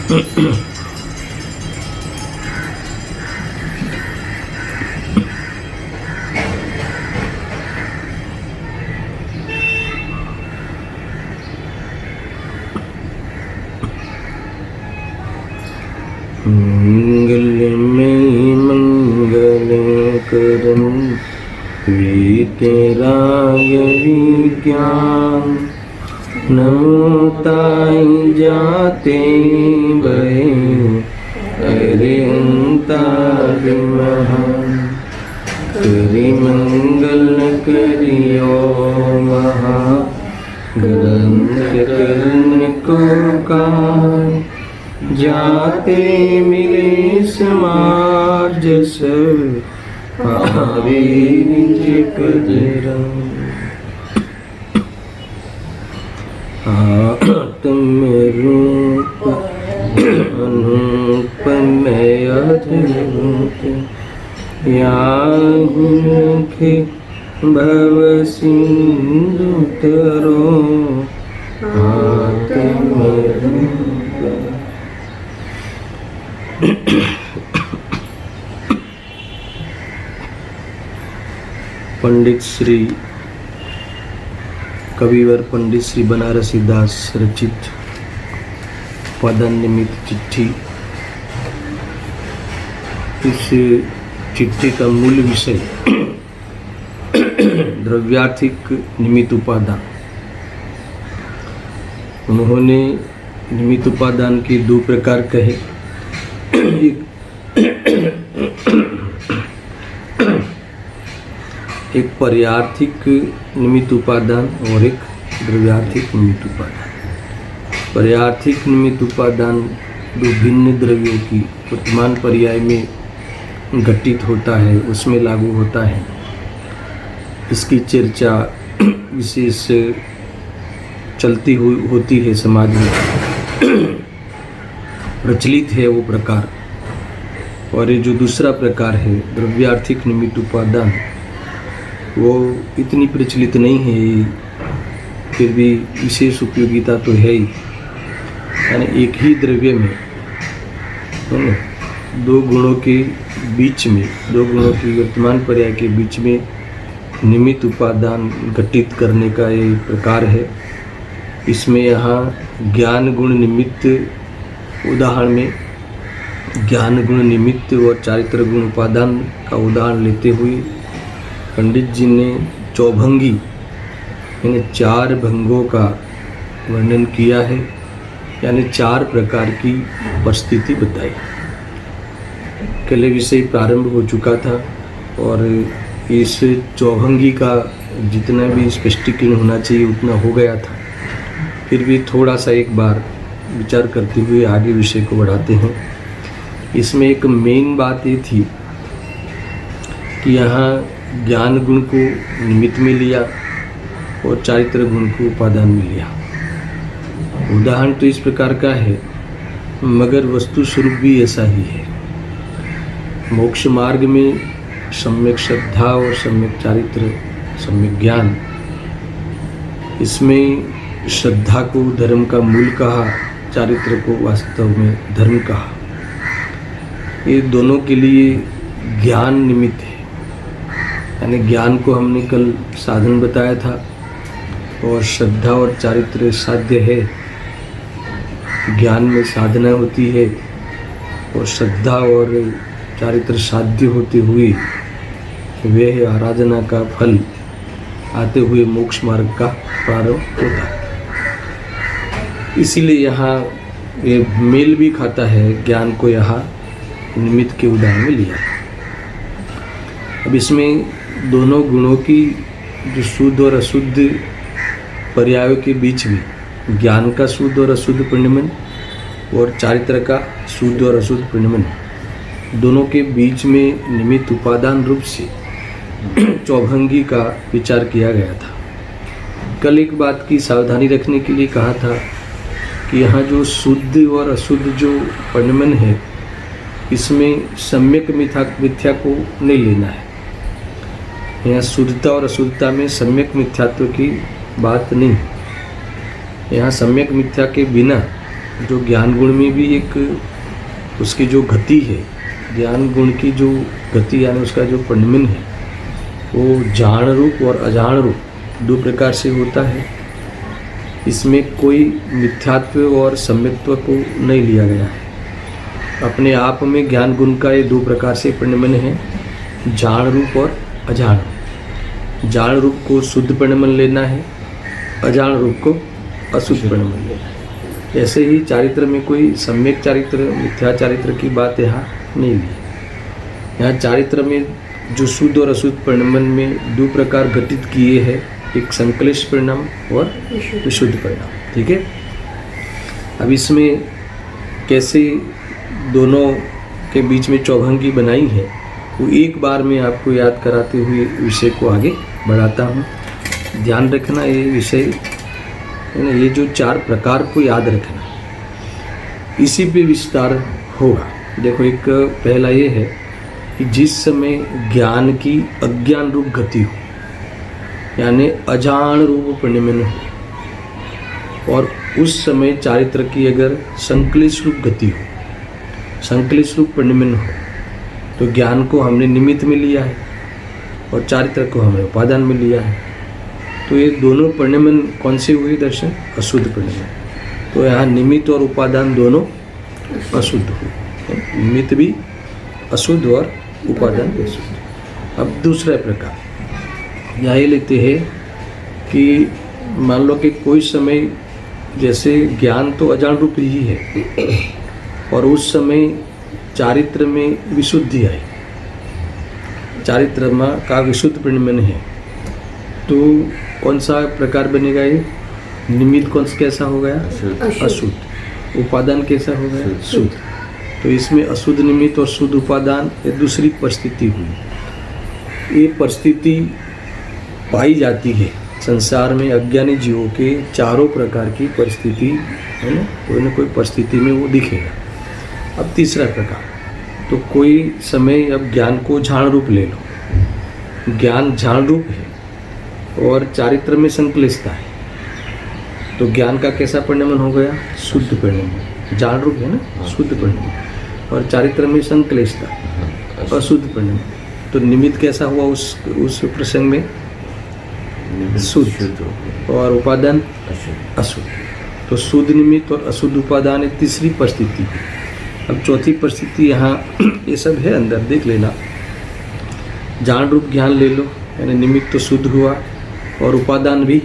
मंगलमय मंगल करम वीतराय विज्ञान नमो ताई जाते भय अरिहंता महान करि मंगल करियो महा ग्रंथ करन को कान जाते मिले समाज सब पावे निज कदरा आत्म रूप अनुपमय अद्भुत याहुमुखे भव सिंधु तरो आत्म पंडित श्री कविवर पंडित श्री बनारसी दास रचित उपादान निमित्त चिट्ठी। इस चिट्ठी का मूल विषय द्रव्यार्थिक निमित्त उपादान। उन्होंने निमित्त उपादान के दो प्रकार कहे। एक पर्यार्थिक निमित्त उपादान और एक द्रव्यार्थिक निमित्त उपादान। पर्यार्थिक निमित्त उपादान दो भिन्न द्रव्यों की वर्तमान पर्याय में घटित होता है, उसमें लागू होता है। इसकी चर्चा विशेष चलती हुई होती है, समाज में प्रचलित है वो प्रकार। और ये जो दूसरा प्रकार है द्रव्यार्थिक निमित्त उपादान, वो इतनी प्रचलित नहीं है, फिर भी विशेष उपयोगिता तो है ही। यानी एक ही द्रव्य में दो गुणों के बीच में, दो गुणों की वर्तमान पर्याय के बीच में निमित्त उपादान घटित करने का ये प्रकार है। इसमें यहाँ ज्ञान गुण निमित्त, उदाहरण में ज्ञान गुण निमित्त और चारित्र गुण उपादान का उदाहरण लेते हुए पंडित जी ने चौभंगी यानी चार भंगों का वर्णन किया है, यानी चार प्रकार की परिस्थिति बताई। कल विषय प्रारंभ हो चुका था और इस चौभंगी का जितना भी स्पष्टीकरण होना चाहिए उतना हो गया था। फिर भी थोड़ा सा एक बार विचार करते हुए आगे विषय को बढ़ाते हैं। इसमें एक मेन बात ये थी कि यहाँ ज्ञान गुण को निमित्त में लिया और चारित्र गुण को उपादान में लिया। उदाहरण तो इस प्रकार का है, मगर वस्तु स्वरूप भी ऐसा ही है। मोक्ष मार्ग में सम्यक श्रद्धा और सम्यक चारित्र, सम्यक ज्ञान, इसमें श्रद्धा को धर्म का मूल कहा, चारित्र को वास्तव में धर्म कहा। ये दोनों के लिए ज्ञान निमित्त है, यानी ज्ञान को हमने कल साधन बताया था और श्रद्धा और चारित्र साध्य है। ज्ञान में साधना होती है और श्रद्धा और चारित्र साध्य होते हुए वह आराधना का फल आते हुए मोक्ष मार्ग का प्रारंभ होता है। इसीलिए यहाँ ये मेल भी खाता है, ज्ञान को यहाँ निमित्त के उदाहरण में लिया। अब इसमें दोनों गुणों की जो शुद्ध और अशुद्ध पर्यायों के बीच में ज्ञान का शुद्ध और अशुद्ध परिणमन और चारित्र का शुद्ध और अशुद्ध परिणमन, दोनों के बीच में निमित्त उपादान रूप से चौभंगी का विचार किया गया था। कल एक बात की सावधानी रखने के लिए कहा था कि यहाँ जो शुद्ध और अशुद्ध जो परिणमन है, इसमें सम्यक मिथ्या को नहीं लेना है। यहाँ शुद्धता और अशुद्धता में सम्यक मिथ्यात्व की बात नहीं। यहाँ सम्यक मिथ्या के बिना जो ज्ञान गुण में भी एक उसकी जो गति है, ज्ञान गुण की जो गति यानी उसका जो पंडमिन है वो जान रूप और अजान रूप दो प्रकार से होता है। इसमें कोई मिथ्यात्व और सम्यक्त्व को नहीं लिया गया है। अपने आप में ज्ञान गुण का ये दो प्रकार से पंडमन है, जान रूप और अजान रूप। जान रूप को शुद्ध पंडमन लेना है, अजान रूप को अशुद्ध पंडमन लेना है। ऐसे ही चारित्र में कोई सम्यक चारित्र मिथ्या चारित्र की बात यहाँ नहीं ली। यहाँ चारित्र में जो शुद्ध और अशुद्ध परिणाम में दो प्रकार घटित किए हैं, एक संकलिश परिणाम और विशुद्ध परिणाम। ठीक है, अब इसमें कैसे दोनों के बीच में चौभंगी बनाई है वो एक बार में आपको याद कराते हुए विषय को आगे बढ़ाता हूँ। ध्यान रखना ये विषय है ना, ये जो चार प्रकार को याद रखना, इसी पे विस्तार होगा। देखो, एक पहला ये है कि जिस समय ज्ञान की अज्ञान रूप गति हो यानी अजान रूप परिणमन हो, और उस समय चारित्र की अगर संकलिश रूप गति हो, संकलिश रूप परिणमन हो, तो ज्ञान को हमने निमित्त में लिया है और चारित्र को हमने उपादान में लिया है। तो ये दोनों परिणमन कौन से हुए दर्शन? अशुद्ध परिणमन। तो यहाँ निमित्त और उपादान दोनों अशुद्ध हुए, निमित्त भी अशुद्ध और उपादान भी अशुद्ध। अब दूसरा प्रकार यही लेते हैं कि मान लो कि कोई समय जैसे ज्ञान तो अजान रूप ही है और उस समय चारित्र में विशुद्धि आई, चारित्र का विशुद्ध परिणमन है, तो कौन सा प्रकार बनेगा? ये निमित्त कौन सा कैसा हो गया? अशुद्ध। उपादान कैसा हो गया? शुद्ध। तो इसमें अशुद्ध निमित्त और शुद्ध उपादान ये दूसरी परिस्थिति हुई। ये परिस्थिति पाई जाती है संसार में अज्ञानी जीवों के चारों प्रकार की परिस्थिति है ना कोई परिस्थिति में वो दिखेगा। अब तीसरा प्रकार, तो कोई समय अब ज्ञान को झाण रूप ले लो, ज्ञान झाण रूप है और चारित्र में संकलिष्टता है, तो ज्ञान का कैसा परिणमन हो गया? शुद्ध परिणमन। झाण रूप है ना, शुद्ध परिणमन, और चारित्र में संकलिष्टता अशुद्ध परिणमन। तो निमित्त कैसा हुआ उस प्रसंग में? शुद्ध, और उपादान अशुद्ध। तो शुद्ध निमित्त और अशुद्ध उपादान एक तीसरी परिस्थिति है। अब चौथी परिस्थिति यहाँ ये सब है अंदर, देख लेना। जान रूप ज्ञान ले लो, यानी निमित्त तो शुद्ध हुआ और उपादान भी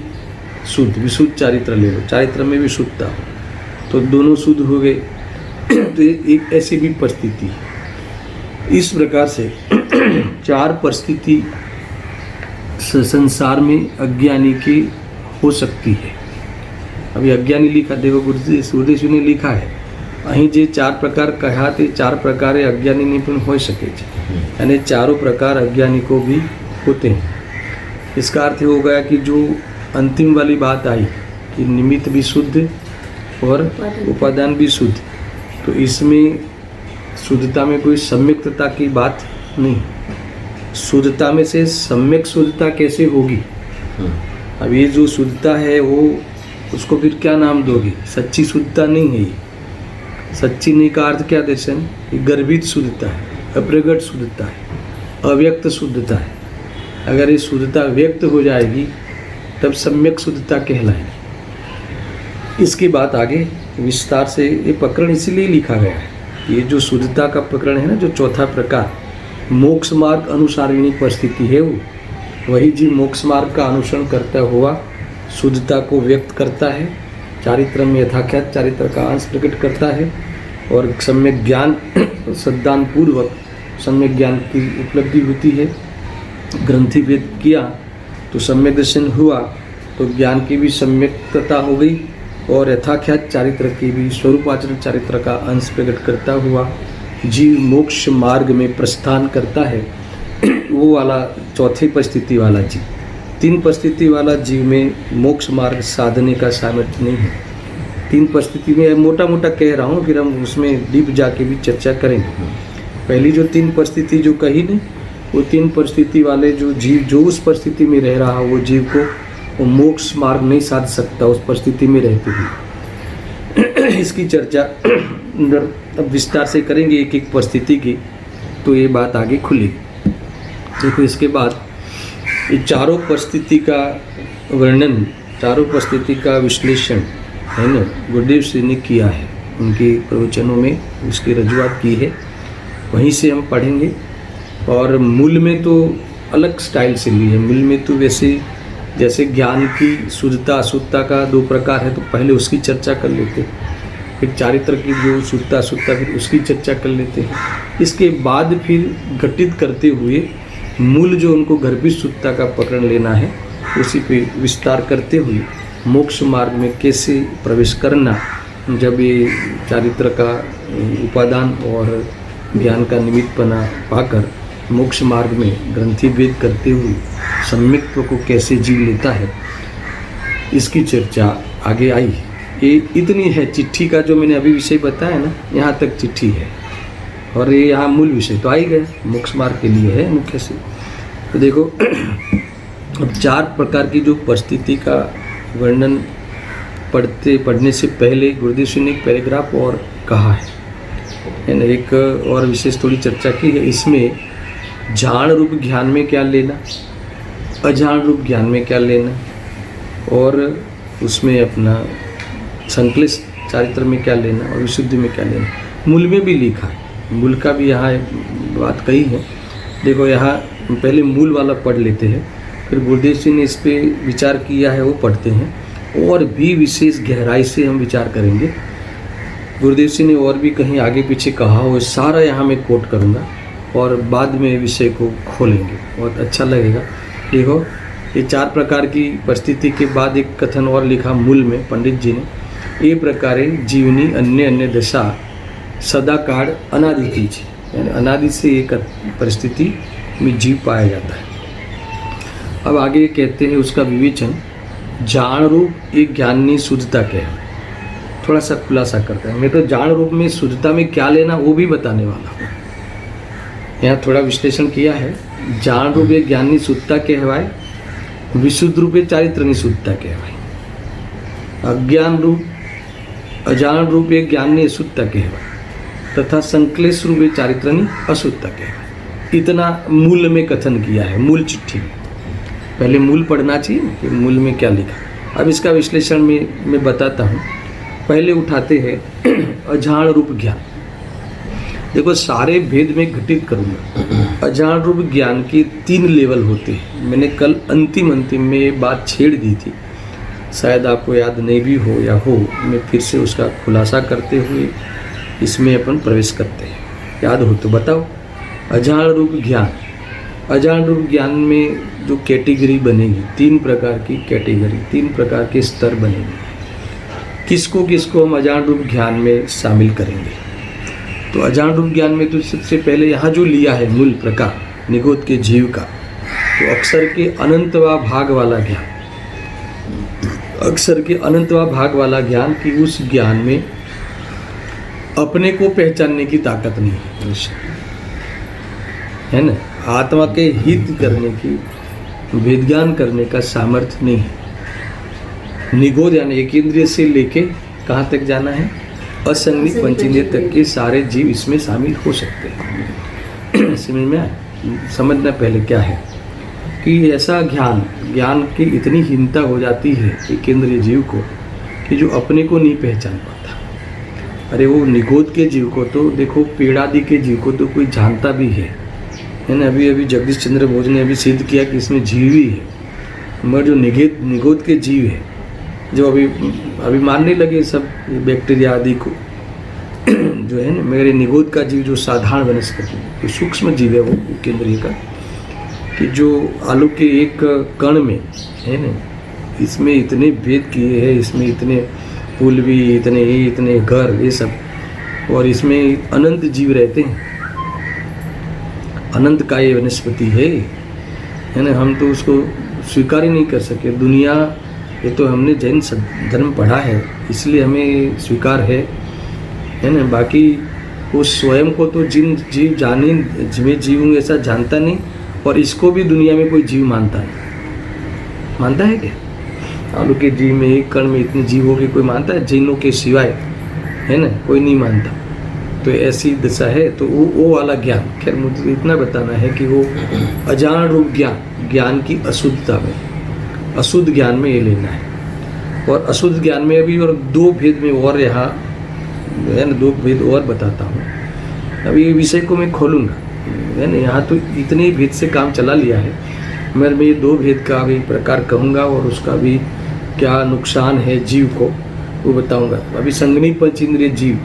शुद्ध, विशुद्ध चारित्र ले लो, चारित्र में भी शुद्धता हो, तो दोनों शुद्ध हो गए। तो एक ऐसी भी परिस्थिति है। इस प्रकार से चार परिस्थिति संसार में अज्ञानी की हो सकती है। अभी अज्ञानी लिखा, देखो गुरुदेव जी ने लिखा है અહીં જે ચાર પ્રકાર કહ્યા તે ચાર પ્રકારે અજ્ઞાની પણ હોઈ શકે છે, અને ચાरों प्रकार अज्ञानी को भी होते हैं। इसका अर्थ हो गया कि जो अंतिम वाली बात आई कि निमित्त भी शुद्ध और उपादान भी शुद्ध, तो इसमें शुद्धता में कोई सम्यक्तता की बात नहीं। शुद्धता में से सम्यक शुद्धता कैसे होगी? अब ये जो शुद्धता है वो उसको फिर क्या नाम दोगी? सच्ची शुद्धता नहीं है ये। सच्ची नहीं का अर्थ क्या दर्शन? ये गर्भित शुद्धता है, अप्रगट शुद्धता है, अव्यक्त शुद्धता है। अगर ये शुद्धता व्यक्त हो जाएगी तब सम्यक शुद्धता कहलाएगी। इसकी बात आगे विस्तार से, ये प्रकरण इसीलिए लिखा गया है। ये जो शुद्धता का प्रकरण है ना, जो चौथा प्रकार मोक्ष मार्ग अनुसारिणी परिस्थिति है, वो वही जीव मोक्ष मार्ग का अनुसरण करता हुआ शुद्धता को व्यक्त करता है, चारित्र में यथाख्यात चारित्र का अंश प्रकट करता है, और सम्यक ज्ञान सद्दान पूर्वक सम्यक ज्ञान की उपलब्धि होती है। ग्रंथि भेद किया तो सम्यक दर्शन हुआ, तो ज्ञान की भी सम्यकता हो गई, और यथाख्यात चारित्र की भी स्वरूपाचरण चारित्र का अंश प्रकट करता हुआ जीव मोक्ष मार्ग में प्रस्थान करता है। वो वाला चौथी परिस्थिति वाला जीव, तीन परिस्थिति वाला जीव में मोक्ष मार्ग साधने का सामर्थ्य नहीं है। तीन परिस्थिति में मोटा मोटा कह रहा हूँ, फिर हम उसमें डीप जाके भी चर्चा करेंगे। पहली जो तीन परिस्थिति जो कही नहीं, वो तीन परिस्थिति वाले जो जीव जो उस परिस्थिति में रह रहा, वो जीव को वो मोक्ष मार्ग नहीं साध सकता उस परिस्थिति में रहते हुए। इसकी चर्चा अब विस्तार से करेंगे एक एक परिस्थिति की, तो ये बात आगे खुलेगी। देखो इसके बाद ये चारों परिस्थिति का वर्णन, चारों परिस्थिति का विश्लेषण है ना, गुरुदेव श्री ने किया है, उनके प्रवचनों में उसकी रजूआत की है, वहीं से हम पढ़ेंगे। और मूल में तो अलग स्टाइल से ली है, मूल में तो वैसे जैसे ज्ञान की शुद्धता अशुद्धता का दो प्रकार है, तो पहले उसकी चर्चा कर लेते हैं, फिर चारित्र की जो शुद्धता अशुद्धता फिर उसकी चर्चा कर लेते हैं। इसके बाद फिर घटित करते हुए मूल जो उनको गर्भित शुद्धता का पकड़ लेना है, उसी पे विस्तार करते हुए मोक्ष मार्ग में कैसे प्रवेश करना, जब ये चारित्र का उपादान और ज्ञान का निमित्तपना पाकर मोक्ष मार्ग में ग्रंथि भेद करते हुए सम्यक्त्व को कैसे जीव लेता है, इसकी चर्चा आगे आई। ये इतनी है चिट्ठी का, जो मैंने अभी विषय बताया ना, यहाँ तक चिट्ठी है, और ये यहाँ मूल विषय तो आ ही गया, मोक्ष मार्ग के लिए है मुख्य से। तो देखो अब चार प्रकार की जो परिस्थिति का वर्णन पढ़ने से पहले गुरुदेव जी ने एक पैराग्राफ और कहा है ना, एक और विशेष थोड़ी चर्चा की है। इसमें जान रूप ज्ञान में क्या लेना, अजान रूप ज्ञान में क्या लेना, और उसमें अपना संकलिष्ट चारित्र में क्या लेना और विशुद्धि में क्या लेना, मूल में भी लिखा है, मूल का भी यहाँ बात कही है। देखो यहाँ पहले मूल वाला पढ़ लेते हैं, फिर गुरुदेव जी ने इस पर विचार किया है वो पढ़ते हैं, और भी विशेष गहराई से हम विचार करेंगे। गुरुदेव जी ने और भी कहीं आगे पीछे कहा हो, सारा यहाँ मैं कोट करूँगा और बाद में विषय को खोलेंगे, बहुत अच्छा लगेगा। देखो ये चार प्रकार की परिस्थिति के बाद एक कथन और लिखा मूल में पंडित जी ने, ये प्रकारे जीवनी अन्य अन्य दशा सदा काल अनादि कीजिए, यानी अनादि से एक परिस्थिति में जीव पाया जाता है। अब आगे कहते हैं उसका विवेचन, जान रूप एक ज्ञानी शुद्धता क्या है, थोड़ा सा खुलासा करता है। मैं तो जान रूप में शुद्धता में क्या लेना वो भी बताने वाला हूँ। यहाँ थोड़ा विश्लेषण किया है, जान रूप एक ज्ञानी शुद्धता कहवाए, विशुद्ध रूप एक चारित्रनी शुद्धता कहवाए, अज्ञान रूप अजान रूप एक ज्ञानी अशुद्धता कहवाए, तथा संक्लेश रूप एक चारित्रनी अशुद्धता कहवाए। इतना मूल में कथन किया है, मूल चिट्ठी में। पहले मूल पढ़ना चाहिए कि मूल में क्या लिखा। अब इसका विश्लेषण में मैं बताता हूँ। पहले उठाते हैं अजान रूप ज्ञान। देखो सारे भेद में घटित करूँगा। अजान रूप ज्ञान के 3 लेवल होते हैं। मैंने कल अंतिम में ये बात छेड़ दी थी, शायद आपको याद नहीं भी हो या हो, मैं फिर से उसका खुलासा करते हुए इसमें अपन प्रवेश करते हैं। याद हो तो बताओ। अजान रूप ज्ञान, अजान रूप ज्ञान में जो कैटेगरी बनेगी, 3 प्रकार की कैटेगरी, 3 प्रकार के स्तर बनेंगे। किसको किसको हम अजान रूप ज्ञान में शामिल करेंगे? तो अजान रूप ज्ञान में तो सबसे पहले यहाँ जो लिया है मूल प्रकार निगोद के जीव का, तो अक्षर के अनंतवा भाग वाला ज्ञान, अक्षर के अनंतवा भाग वाला ज्ञान की उस ज्ञान में अपने को पहचानने की ताकत नहीं है ना, आत्मा के हित करने की, वेद ज्ञान करने का सामर्थ्य नहीं है। निगोद यानी एक इंद्रिय से लेके कहाँ तक जाना है, असंज्ञित पंचेंद्रिय तक के सारे जीव इसमें शामिल हो सकते हैं। समझ में आए? समझना पहले क्या है कि ऐसा ज्ञान की इतनी हीनता हो जाती है एक इंद्रिय जीव को कि जो अपने को नहीं पहचान पाता। अरे वो निगोद के जीव को तो देखो, पेड़ आदि के जीव को तो कोई जानता भी है ना। अभी जगदीश चंद्र बोस ने अभी सिद्ध किया कि इसमें जीव ही है, मगर जो निगोद के जीव है, जो अभी मानने लगे सब बैक्टीरिया आदि को जो है ना, मेरे निगोद का जीव जो साधारण वनस्पति जो सूक्ष्म जीव है वो केंद्रीय का, कि जो आलू के एक कण में है ना, इसमें इतने भेद किए हैं, इसमें इतने फूल भी, इतने घर, ये सब, और इसमें अनंत जीव रहते हैं। अनंत का ये वनस्पति है ना। हम तो उसको स्वीकार ही नहीं कर सके। दुनिया, ये तो हमने जैन धर्म पढ़ा है इसलिए हमें स्वीकार है ना। बाकी वो स्वयं को तो जीव जाने, जिਵੇਂ जीव हूँ ऐसा जानता नहीं, और इसको भी दुनिया में कोई जीव मानता नहीं। मानता है क्या? आलू के जीव में, एक कण में इतने जीव हो के कोई मानता है? जैनों के सिवाय है ना, कोई नहीं मानता। तो ऐसी दशा है। तो वो वाला ज्ञान, खैर मुझे इतना बताना है कि वो अजान रूप ज्ञान की अशुद्धता में, अशुद्ध ज्ञान में ये लेना है। और अशुद्ध ज्ञान में अभी और दो भेद में और यहाँ है ना, दो भेद और बताता हूँ। अभी ये विषय को मैं खोलूँगा, है ना। यहाँ तो इतने ही भेद से काम चला लिया है, मगर मैं ये दो भेद का भी प्रकार कहूँगा और उसका भी क्या नुकसान है जीव को वो बताऊँगा। अभी संगनी पंच इंद्रिय जीव,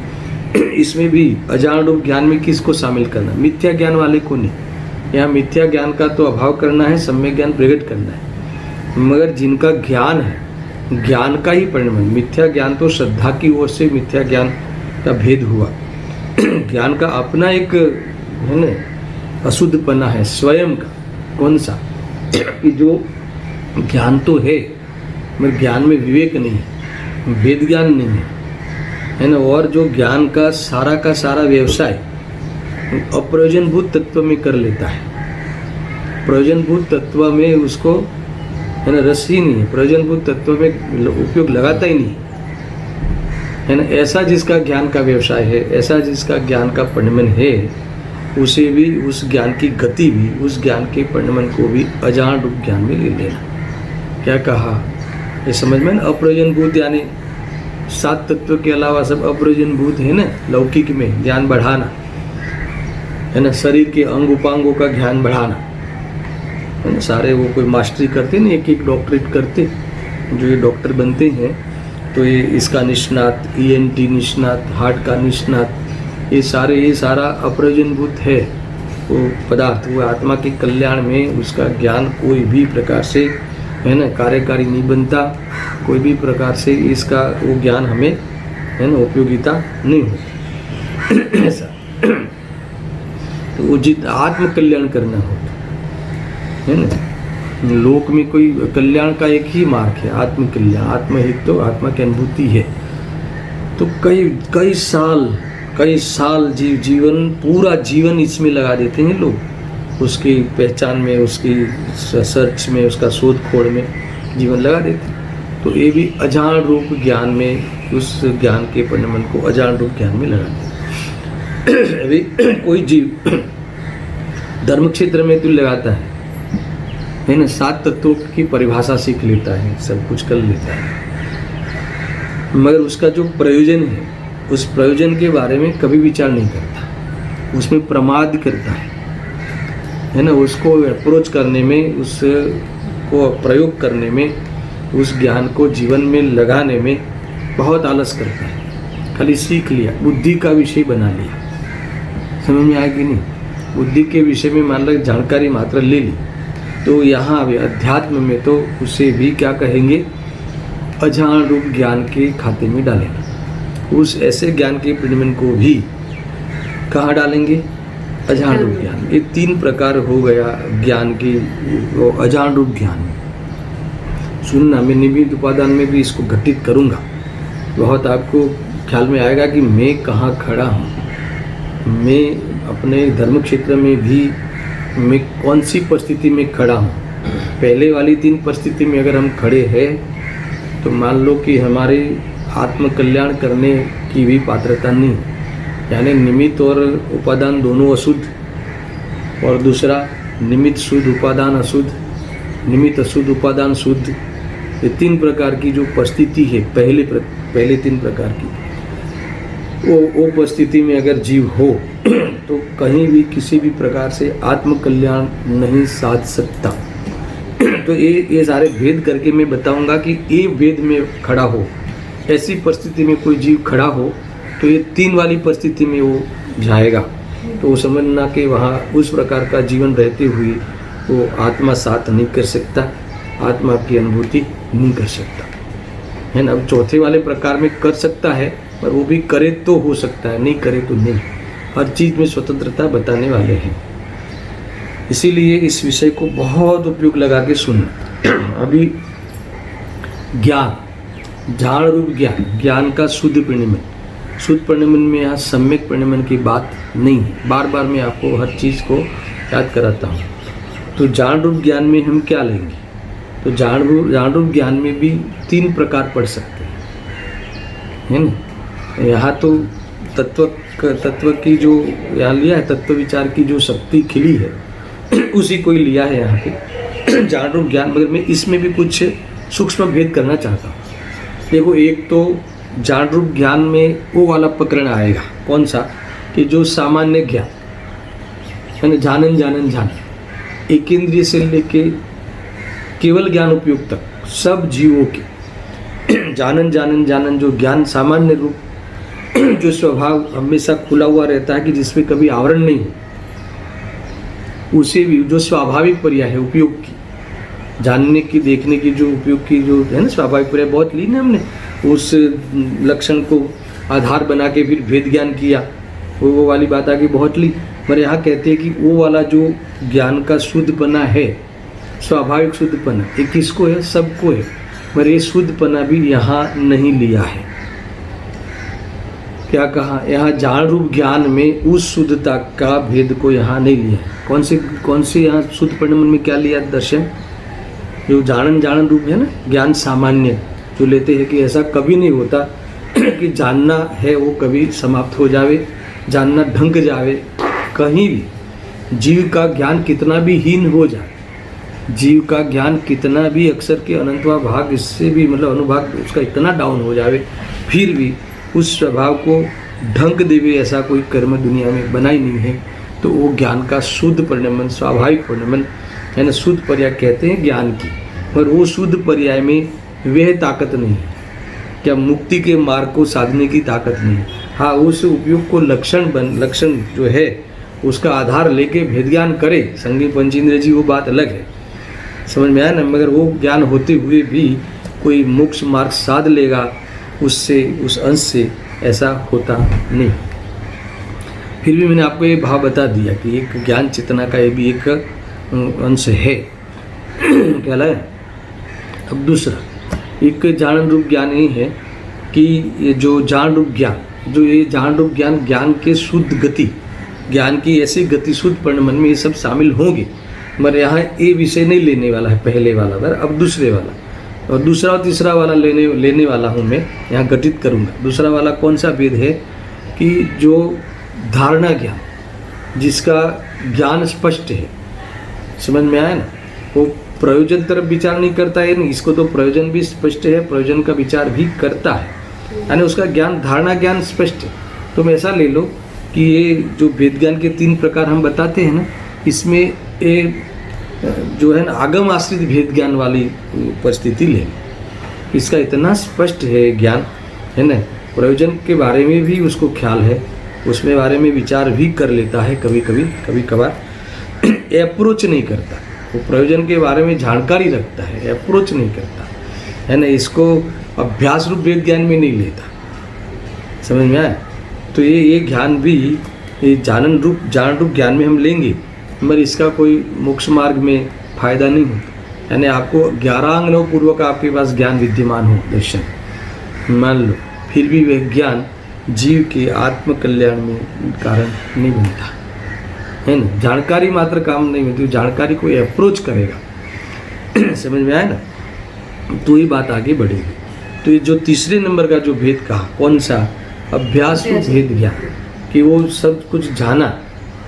इसमें भी अजान रूप ज्ञान में किसको शामिल करना, मिथ्या ज्ञान वाले को नहीं। यहाँ मिथ्या ज्ञान का तो अभाव करना है, सम्यक ज्ञान प्रकट करना है। मगर जिनका ज्ञान है, ज्ञान का ही परिणाम, मिथ्या ज्ञान तो श्रद्धा की ओर से मिथ्या ज्ञान का भेद हुआ। ज्ञान का अपना एक है ना अशुद्धपना है स्वयं का। कौन सा? कि जो ज्ञान तो है मगर ज्ञान में विवेक नहीं है, वेद ज्ञान नहीं है ना। और जो ज्ञान का सारा व्यवसाय अप्रयोजनभूत तत्व में कर लेता है, प्रयोजनभूत तत्व में उसको है ना रस ही नहीं है, प्रयोजनभूत तत्व में उपयोग लगाता ही नहीं है ना। ऐसा जिसका ज्ञान का व्यवसाय है, ऐसा जिसका ज्ञान का परिणमन है, उसे भी, उस ज्ञान की गति भी, उस ज्ञान के परिणमन को भी अजान रूप ज्ञान में ले लेना। क्या कहा ये समझ में? अप्रयोजनभूत यानी 7 तत्व के अलावा सब अप्रयोजनभूत है ना। लौकिक में ज्ञान बढ़ाना है ना, शरीर के अंग उपांगों का ज्ञान बढ़ाना है ना। सारे वो कोई मास्टरी करते ना, एक डॉक्टरेट करते, जो ये डॉक्टर बनते हैं तो ये इसका निष्णात, ENT निष्णात, हार्ट का निष्णात, ये सारा अप्रयोजनभूत है वो पदार्थ। वो आत्मा के कल्याण में उसका ज्ञान कोई भी प्रकार से है ना कार्यकारी नहीं बनता, कोई भी प्रकार से इसका वो ज्ञान हमें है ना उपयोगिता नहीं होती ऐसा। तो वो जित आत्म कल्याण करना होता है ना। लोक में कोई कल्याण का एक ही मार्ग है, आत्म कल्याण, आत्महित, तो आत्मा की अनुभूति है। तो कई साल जीवन, पूरा जीवन इसमें लगा देते हैं लोग, उसकी पहचान में, उसकी सर्च में, उसका शोध खोज में जीवन लगा देते हैं। तो ये भी अजान रूप ज्ञान में, उस ज्ञान के परिणमन को अजान रूप ज्ञान में लगाते हैं। अभी कोई जीव धर्म क्षेत्र में तो लगाता है ना, 7 तत्वों की परिभाषा सीख लेता है, सब कुछ कर लेता है, मगर उसका जो प्रयोजन है, उस प्रयोजन के बारे में कभी विचार नहीं करता, उसमें प्रमाद करता है ना। उसको अप्रोच करने में, उसको प्रयोग करने में, उस ज्ञान को जीवन में लगाने में बहुत आलस करता है। खाली सीख लिया, बुद्धि का विषय बना लिया, समझ में आया कि नहीं? बुद्धि के विषय में मान लो जानकारी मात्र ले ली, तो यहाँ अध्यात्म में तो उसे भी क्या कहेंगे, अजान रूप ज्ञान के खाते में डालेंगे। उस ऐसे ज्ञान के परिणमन को भी कहाँ डालेंगे? अजान रूप ज्ञान। ये 3 प्रकार हो गया ज्ञान की, वो अजान रूप ज्ञान में। सुनना, मैं निमित्त उपादान में भी इसको घटित करूँगा, बहुत आपको ख्याल में आएगा कि मैं कहाँ खड़ा हूँ। मैं अपने धर्म क्षेत्र में भी मैं कौन सी परिस्थिति में खड़ा हूँ। पहले वाली 3 परिस्थिति में अगर हम खड़े हैं तो मान लो कि हमारे आत्म कल्याण करने की भी पात्रता नहीं, यानी निमित्त और उपादान दोनों अशुद्ध, और दूसरा निमित्त शुद्ध, उपादान अशुद्ध, निमित्त अशुद्ध, उपादान शुद्ध। ये 3 प्रकार की जो परिस्थिति है, पहले 3 प्रकार की, वो परिस्थिति में अगर जीव हो तो कहीं भी किसी भी प्रकार से आत्म कल्याण नहीं साध सकता। तो ये सारे भेद करके मैं बताऊंगा कि ये भेद में खड़ा हो, ऐसी परिस्थिति में कोई जीव खड़ा हो तो ये 3 वाली परिस्थिति में वो जाएगा। तो वो समझना कि वहाँ उस प्रकार का जीवन रहते हुए वो आत्मा साथ नहीं कर सकता, आत्मा की अनुभूति नहीं कर सकता, है ना। अब चौथे वाले प्रकार में कर सकता है, पर वो भी करे तो हो सकता है, नहीं करे तो नहीं। हर चीज़ में स्वतंत्रता बताने वाले हैं, इसीलिए इस विषय को बहुत उपयोग लगा के सुनना। अभी ज्ञान, जान रूप ज्ञान का शुद्ध परिणमन में यहाँ सम्यक परिणमन की बात नहीं है। बार बार मैं आपको हर चीज़ को याद कराता हूँ। तो जान रूप ज्ञान में हम क्या लेंगे? तो जान रूप ज्ञान में भी 3 प्रकार पढ़ सकते हैं, है ना। यहाँ तो तत्व की जो यहाँ लिया है, तत्व विचार की जो शक्ति खिली है उसी को ही लिया है यहाँ पे जान रूप ज्ञान। मगर मैं इसमें भी कुछ सूक्ष्म भेद करना चाहता हूँ। देखो, एक तो जान रूप ज्ञान में वो वाला प्रकरण आएगा, कौन सा, कि जो सामान्य ज्ञान यानी जानन, एक इंद्रिय से लेके केवल ज्ञान उपयोग तक सब जीवों के जानन जो ज्ञान सामान्य रूप जो स्वभाव हमेशा खुला हुआ रहता है कि जिसमें कभी आवरण नहीं हो, उसे भी जो स्वाभाविक पर्याय है उपयोग की, जानने की, देखने की, जो उपयोग की जो है ना स्वाभाविक पर्याय बहुत ली ना हमने, उस लक्षण को आधार बना के फिर भेद ज्ञान किया, वो वाली बात आगे बहुत ली। पर यहाँ कहते हैं कि वो वाला जो ज्ञान का शुद्धपना है, स्वाभाविक शुद्धपना, ये किसको है, सबको है, मगर ये शुद्धपना भी यहाँ नहीं लिया है। क्या कहा, यहाँ जान रूप ज्ञान में उस शुद्धता का भेद को यहाँ नहीं लिया है। कौन से यहाँ शुद्ध परिणाम में क्या लिया दर्शन, जो जानन रूप है ना ज्ञान सामान्य, जो लेते हैं कि ऐसा कभी नहीं होता कि जानना है वो कभी समाप्त हो जावे, जानना ढंक जावे कहीं भी। जीव का ज्ञान कितना भी हीन हो जाए, जीव का ज्ञान कितना भी अक्षर के अनंतवा भाग इससे भी मतलब अनुभाग उसका इतना डाउन हो जावे, फिर भी उस स्वभाव को ढंक देवे ऐसा कोई कर्म दुनिया में बना ही नहीं है। तो वो ज्ञान का शुद्ध परिणमन, स्वाभाविक परिणमन है ना, शुद्ध पर्याय कहते हैं ज्ञान की। पर वो शुद्ध पर्याय में वह ताकत नहीं है, क्या मुक्ति के मार्ग को साधने की ताकत नहीं है। हाँ, उस उपयोग को लक्षण जो है उसका आधार लेके भेद ज्ञान करे संगी पंचेंद्र जी, वो बात अलग है, समझ में आया ना। मगर वो ज्ञान होते हुए भी कोई मोक्ष मार्ग साध लेगा उससे, उस अंश से, ऐसा होता नहीं। फिर भी मैंने आपको ये भाव बता दिया कि एक ज्ञान चेतना का ये भी एक अंश है, कहला है। अब दूसरा एक जान रूप ज्ञान ये है कि ये जो जान रूप ज्ञान, जो ये जान रूप ज्ञान, ज्ञान के शुद्ध गति, ज्ञान की ऐसी गति शुद्ध परिणमन में ये सब शामिल होंगे। मगर यहाँ ये विषय नहीं लेने वाला है पहले वाला, पर अब दूसरे वाला और दूसरा और तीसरा वाला लेने वाला हूँ मैं, यहाँ घटित करूँगा। दूसरा वाला कौन सा भेद है कि जो धारणा ज्ञान, जिसका ज्ञान स्पष्ट है, समझ में आया ना, वो प्रयोजन तरफ विचार नहीं करता है, नहीं, इसको तो प्रयोजन भी स्पष्ट है, प्रयोजन का विचार भी करता है, यानी उसका ज्ञान, धारणा ज्ञान स्पष्ट है। तुम ऐसा ले लो कि ये जो वेद ज्ञान के 3 प्रकार हम बताते हैं ना, इसमें ये जो है ना आगम आश्रित भेद ज्ञान वाली परिस्थिति ले, इसका इतना स्पष्ट है ज्ञान, है ना, प्रयोजन के बारे में भी उसको ख्याल है, उसमें बारे में विचार भी कर लेता है कभी कभार, अप्रोच नहीं करता, वो प्रयोजन के बारे में जानकारी रखता है, अप्रोच नहीं करता, है ना, इसको अभ्यास रूप वेद ज्ञान में नहीं लेता, समझ में आया। तो ये ज्ञान भी ये जान रूप ज्ञान में हम लेंगे, मगर इसका कोई मोक्ष मार्ग में फायदा नहीं हो, यानी आपको 11 अंगों पूर्वक आपके पास ज्ञान विद्यमान हो, दर्शन मान लो, फिर भी वह ज्ञान जीव के आत्म कल्याण में कारण नहीं बनता, है ना, जानकारी मात्र काम नहीं होती, जानकारी को अप्रोच करेगा, समझ में आया ना, तो ये बात आगे बढ़ेगी। तो ये जो तीसरे नंबर का जो भेद कहा, कौन सा, अभ्यास रूप भेद ज्ञान, कि वो सब कुछ जाना,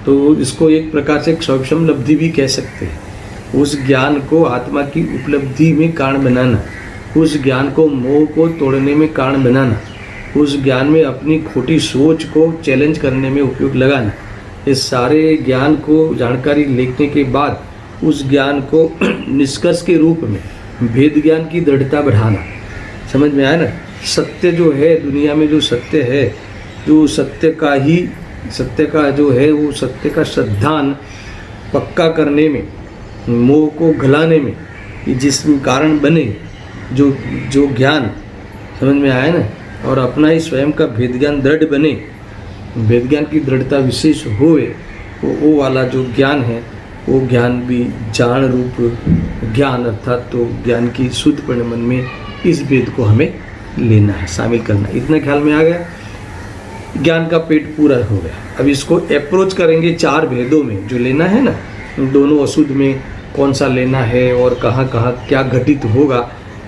तो इसको एक प्रकार से क्षौक्षम लब्धि भी कह सकते हैं। उस ज्ञान को आत्मा की उपलब्धि में कारण बनाना, उस ज्ञान को मोह को तोड़ने में कारण बनाना, उस ज्ञान में अपनी खोटी सोच को चैलेंज करने में उपयोग लगाना, इस सारे ज्ञान को जानकारी लेने के बाद उस ज्ञान को निष्कर्ष के रूप में भेद ज्ञान की दृढ़ता बढ़ाना, समझ में आया ना। सत्य जो है दुनिया में, जो सत्य है, जो सत्य का जो है वो सत्य का श्रद्धान पक्का करने में, मोह को गलाने में, जिस कारण बने जो ज्ञान, समझ में आया ना, और अपना ही स्वयं का भेद ज्ञान दृढ़ बने, भेद ज्ञान की दृढ़ता विशेष होए, वो वाला जो ज्ञान है वो ज्ञान भी जान रूप ज्ञान, अर्थात तो ज्ञान की शुद्ध परिणमन में इस भेद को हमें लेना है, शामिल करना। इतना ख्याल में आ गया, ज्ञान का पेट पूरा हो गया। अब इसको अप्रोच करेंगे 4 भेदों में, जो लेना है ना, दोनों अशुद्ध में कौन सा लेना है और कहाँ कहाँ क्या घटित होगा,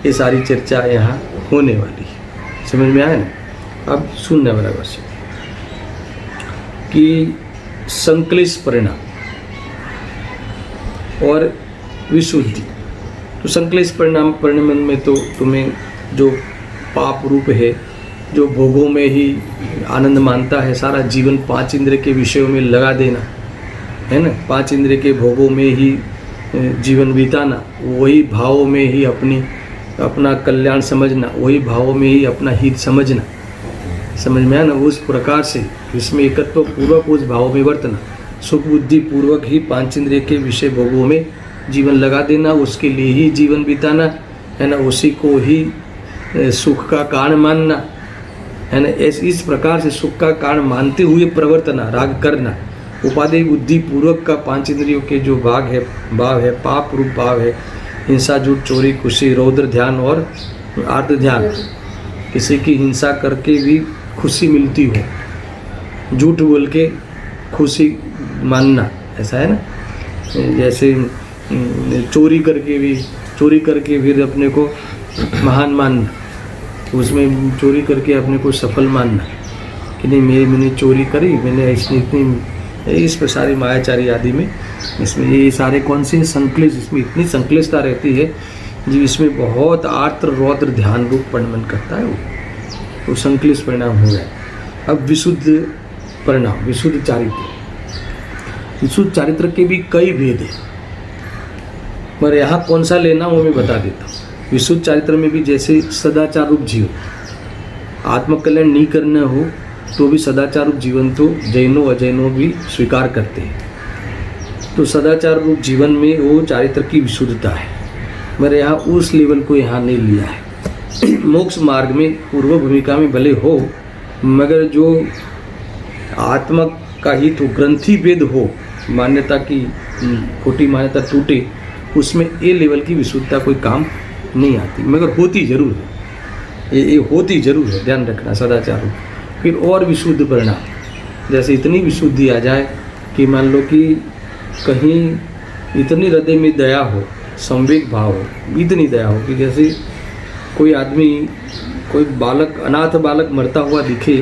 ये सारी चर्चा यहाँ होने वाली है, समझ में आया ना। अब सुनने वाला वर्ष कि संक्लेश परिणाम और विशुद्धि। तो संक्लेश परिणाम में तो तुम्हें जो पाप रूप है, जो भोगों में ही आनंद मानता है, सारा जीवन 5 इंद्रिय के विषयों में लगा देना है ना, 5 इंद्रिय के भोगों में ही जीवन बिताना, वही भावों में ही अपना कल्याण समझना, वही भावों में ही अपना हित समझना, समझ में आया ना। उस प्रकार से इसमें एकत्व पूर्वक उस भाव में वर्तना, सुख बुद्धि पूर्वक ही 5 इंद्रिय के विषय भोगों में जीवन लगा देना, उसके लिए ही जीवन बिताना है ना, उसी को ही सुख का कारण मानना है ना। इस प्रकार से सुख का कारण मानते हुए प्रवर्तना, राग करना, उपादेय बुद्धि पूर्वक का 5 इंद्रियों के जो भाव है, पाप रूप भाव है, हिंसा, झूठ, चोरी, खुशी, रौद्र ध्यान और आर्त ध्यान। किसी की हिंसा करके भी खुशी मिलती हो, झूठ बोल के खुशी मानना, ऐसा है ना। जैसे चोरी करके फिर अपने को महान मानना, उसमें चोरी करके अपने को सफल मानना कि नहीं मैंने चोरी करी, मैंने इस पर सारी मायाचारी आदि में इसमें ये सारे कौन से संक्लेश, इसमें इतनी संक्लिष्टता रहती है जी, इसमें बहुत आर्त रौद्र ध्यान रूप परिणमन करता है वो संक्लिष्ट परिणाम हो गया। अब विशुद्ध परिणाम, विशुद्ध चारित्र। विशुद्ध चारित्र के भी कई भेद हैं, मगर यहाँ कौन सा लेना वो मैं बता देता हूँ। विशुद्ध चारित्र में भी जैसे सदाचार रूप जीवन, आत्मकल्याण नहीं करना हो तो भी सदाचार रूप जीवन तो जैनों अजैनों भी स्वीकार करते हैं। तो सदाचार रूप जीवन में वो चारित्र की विशुद्धता है, मगर यहाँ उस लेवल को यहाँ नहीं लिया है। मोक्ष मार्ग में पूर्व भूमिका में भले हो, मगर जो आत्मा का हित हो, ग्रंथि भेद हो, मान्यता की खोटी मान्यता टूटे, उसमें ए लेवल की विशुद्धता कोई काम नहीं आती, मगर होती जरूर है, ये होती जरूर है, ध्यान रखना सदाचार। फिर और विशुद्ध परिणाम, जैसे इतनी विशुद्धि आ जाए कि मान लो कि कहीं इतनी हृदय में दया हो, संवेग भाव हो, इतनी दया हो कि जैसे कोई आदमी, कोई बालक, अनाथ बालक मरता हुआ दिखे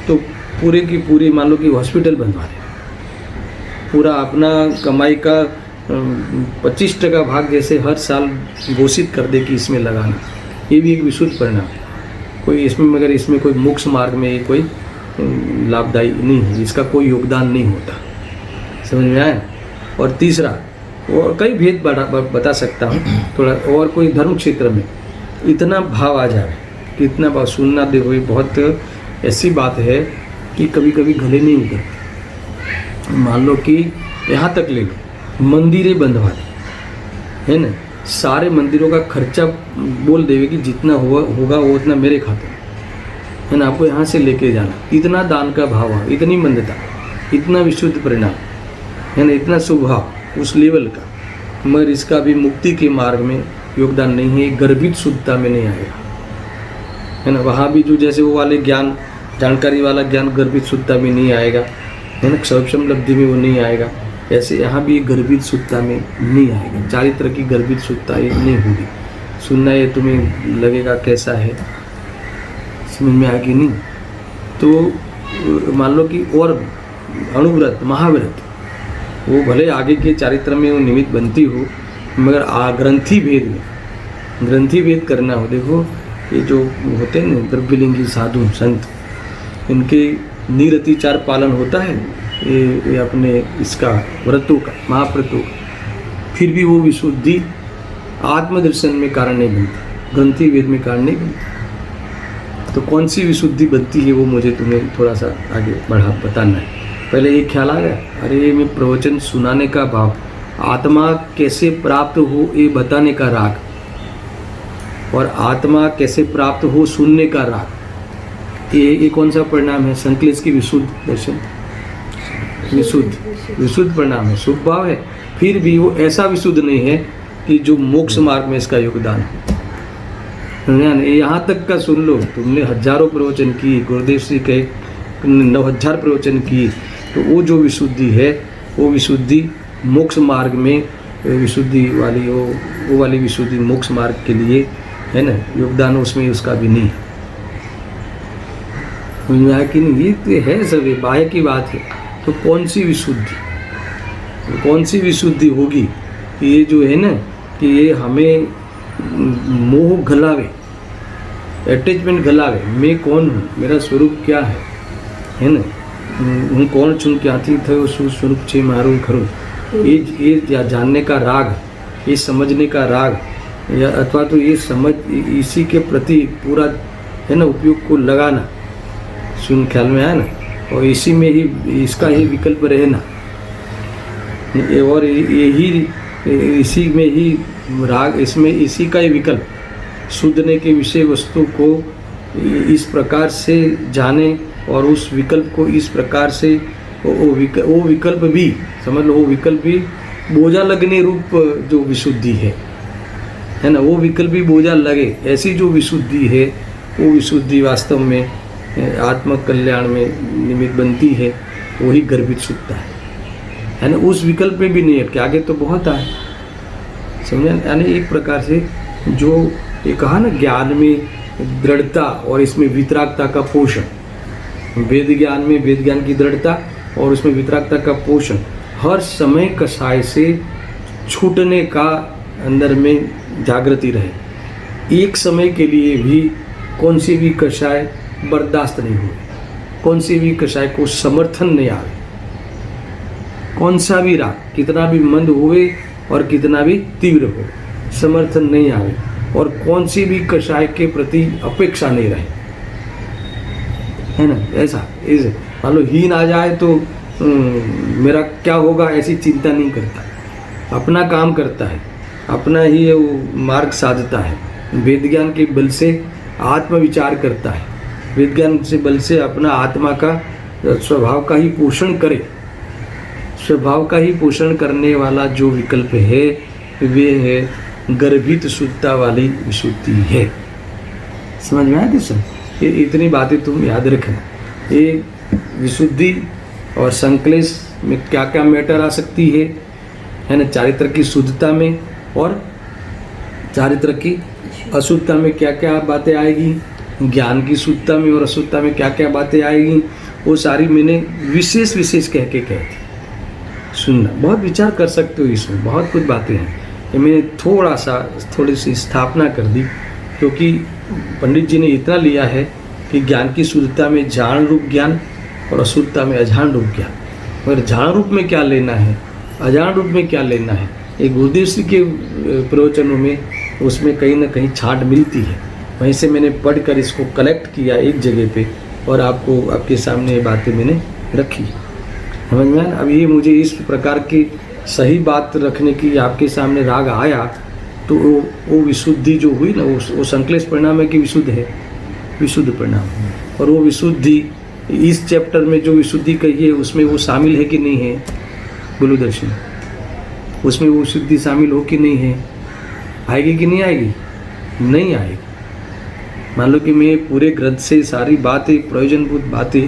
तो पूरे की पूरी मान लो कि हॉस्पिटल बनवा दे, पूरा अपना कमाई का 25% भाग जैसे हर साल घोषित कर दे कि इसमें लगाना, ये भी एक विशुद्ध परिणाम है। कोई इसमें, मगर इसमें कोई मोक्ष मार्ग में कोई लाभदायी नहीं है, इसका कोई योगदान नहीं होता, समझ में आया। और तीसरा, और कई भेद बता सकता हूँ थोड़ा, और कोई धर्म क्षेत्र में इतना भाव आ जाए कि इतना भाव सुनना, देखो ये बहुत ऐसी बात है कि कभी कभी गले नहीं उतरते। मान लो कि यहाँ तक ले लो, मंदिरें बंधवा दे, है ना, सारे मंदिरों का खर्चा बोल देवे कि जितना होगा वो उतना मेरे खाते में, है ना, आपको यहाँ से लेके जाना, इतना दान का भाव है, इतनी मंदता, इतना विशुद्ध परिणाम, है ना, इतना स्वभाव उस लेवल का, मगर इसका भी मुक्ति के मार्ग में योगदान नहीं है, गर्भित शुद्धता में नहीं आएगा, है ना। वहाँ भी जो जैसे वो वाले ज्ञान, जानकारी वाला ज्ञान गर्भित शुद्धता में नहीं आएगा, है ना, क्षौक्षम लब्धि में वो नहीं आएगा, ऐसे यहाँ भी गर्भित शुद्धता में नहीं आएगा। चारित्र की गर्भित शुद्धता ये नहीं होगी। सुनना ये तुम्हें लगेगा कैसा है, समझ में आएगी नहीं। तो मान लो कि और अणुव्रत, महाव्रत, वो भले आगे के चारित्र में वो निमित्त बनती हो, मगर ग्रंथि भेद करना हो। देखो ये जो होते हैं ना द्रव्यलिंगी साधु संत, इनके निरतिचार पालन होता है, ये अपने इसका व्रतों का, महाव्रतों का, फिर भी वो विशुद्धि आत्मदर्शन में कारण नहीं बनती, ग्रंथि भेद में कारण नहीं बनती। तो कौन सी विशुद्धि बनती है वो मुझे तुम्हें थोड़ा सा आगे बताना है। पहले ये ख्याल आ गया, अरे मैं प्रवचन सुनाने का भाव, आत्मा कैसे प्राप्त हो ये बताने का राग, और आत्मा कैसे प्राप्त हो सुनने का राग, ये कौन सा परिणाम है? संक्लेश की विशुद्ध दर्शन, विशुद्ध परिणाम है, शुभ भाव है। फिर भी वो ऐसा विशुद्ध नहीं है कि जो मोक्ष मार्ग में इसका योगदान है। यहाँ तक का सुन लो, तुमने हजारों प्रवचन की, गुरुदेव श्री के 9000 प्रवचन की, तो वो जो विशुद्धि है वो विशुद्धि मोक्ष मार्ग में विशुद्धि वाली, वो वाली विशुद्धि मोक्ष मार्ग के लिए है ना, योगदान उसमें उसका भी नहीं। समझ में आया कि नहीं? ये तो है सब, ये बाह्य की बात है। तो कौन सी विशुद्धि, कौन सी विशुद्धि होगी कि ये जो है ना कि ये हमें मोह गलावे, अटैचमेंट गलावे। मैं कौन हूँ, मेरा स्वरूप क्या है ना? હું કોણ છું, ક્યાંથી થયો, શું સ્વરૂપ છે મારું ખરું, ये जानने का राग, ये समझने का राग, या अथवा तो ये समझ इसी के प्रति पूरा है ना उपयोग को लगाना, सुन ख्याल में आया ना, और इसी में ही इसका ही विकल्प रहना, और यही इसी में ही राग, इसमें इसी का ही विकल्प शुद्धने के विषय वस्तु को इस प्रकार से जाने और उस विकल्प को इस प्रकार से वो विकल्प भी समझ लो, वो विकल्प भी बोझा लगने रूप जो विशुद्धि है ना, वो विकल्प भी बोझा लगे, ऐसी जो विशुद्धि है वो विशुद्धि वास्तव में आत्म कल्याण में निमित्त बनती है, वही गर्भित शुद्धता है ना। उस विकल्प में भी नहीं है कि आगे तो बहुत आए, समझे? यानी एक प्रकार से जो ये कहा ना, ज्ञान में दृढ़ता और इसमें वितरागता का पोषण, वेद ज्ञान में वेद ज्ञान की दृढ़ता और उसमें वितरागता का पोषण, हर समय कषाय से छूटने का अंदर में जागृति रहे। एक समय के लिए भी कौन सी भी कषाय बर्दाश्त नहीं हो, कौन सी भी कषाय को समर्थन नहीं आवे, कौन सा भी राग कितना भी मंद हुए और कितना भी तीव्र हो, समर्थन नहीं आवे, और कौन सी भी कषाय के प्रति अपेक्षा नहीं रहे, है ना? ऐसा मान लो हीन आ जाए तो मेरा क्या होगा ऐसी चिंता नहीं करता, अपना काम करता है, अपना ही वो मार्ग साधता है, वेद ज्ञान के बल से आत्म विचार करता है, वेद ज्ञान से बल से अपना आत्मा का स्वभाव का ही पोषण करे, स्वभाव का ही पोषण करने वाला जो विकल्प है वे है गर्भित शुद्धता वाली विशुद्धि है। समझ में आया सर? ये इतनी बातें तुम याद रखना। ये विशुद्धि और संकलेश में क्या क्या मैटर आ सकती है ना, चारित्र की शुद्धता में और चारित्र की अशुद्धता में क्या क्या बातें आएगी, ज्ञान की शुद्धता में और अशुद्धता में क्या क्या बातें आएगी, वो सारी मैंने विशेष विशेष कह के कहती। सुनना, बहुत विचार कर सकते हो इसमें, बहुत कुछ बातें हैं। ये मैंने थोड़ी सी स्थापना कर दी, क्योंकि पंडित जी ने इतना लिया है कि ज्ञान की शुद्धता में जान रूप ज्ञान और अशुद्धता में अजान रूप ज्ञान, मगर जान रूप में क्या लेना है, अजान रूप में क्या लेना है, ये गुरुदेव श्री के प्रवचनों में उसमें कहीं ना कहीं छांट मिलती है। वहीं से मैंने पढ़कर इसको कलेक्ट किया एक जगह पे और आपके सामने ये बातें मैंने रखी। समझ में आया? अब ये मुझे इस प्रकार की सही बात रखने की आपके सामने राग आया, तो वो विशुद्धि जो हुई ना, वो संकलेश परिणाम है कि विशुद्ध है, विशुद्ध परिणाम। और वो विशुद्धि इस चैप्टर में जो विशुद्धि कही है उसमें वो शामिल है कि नहीं है, बोलो दर्शन, उसमें वो विशुद्धि शामिल हो कि नहीं है, आएगी कि नहीं आएगी? नहीं आएगी। मान लो कि मैं पूरे ग्रंथ से सारी बातें, प्रयोजनभूत बातें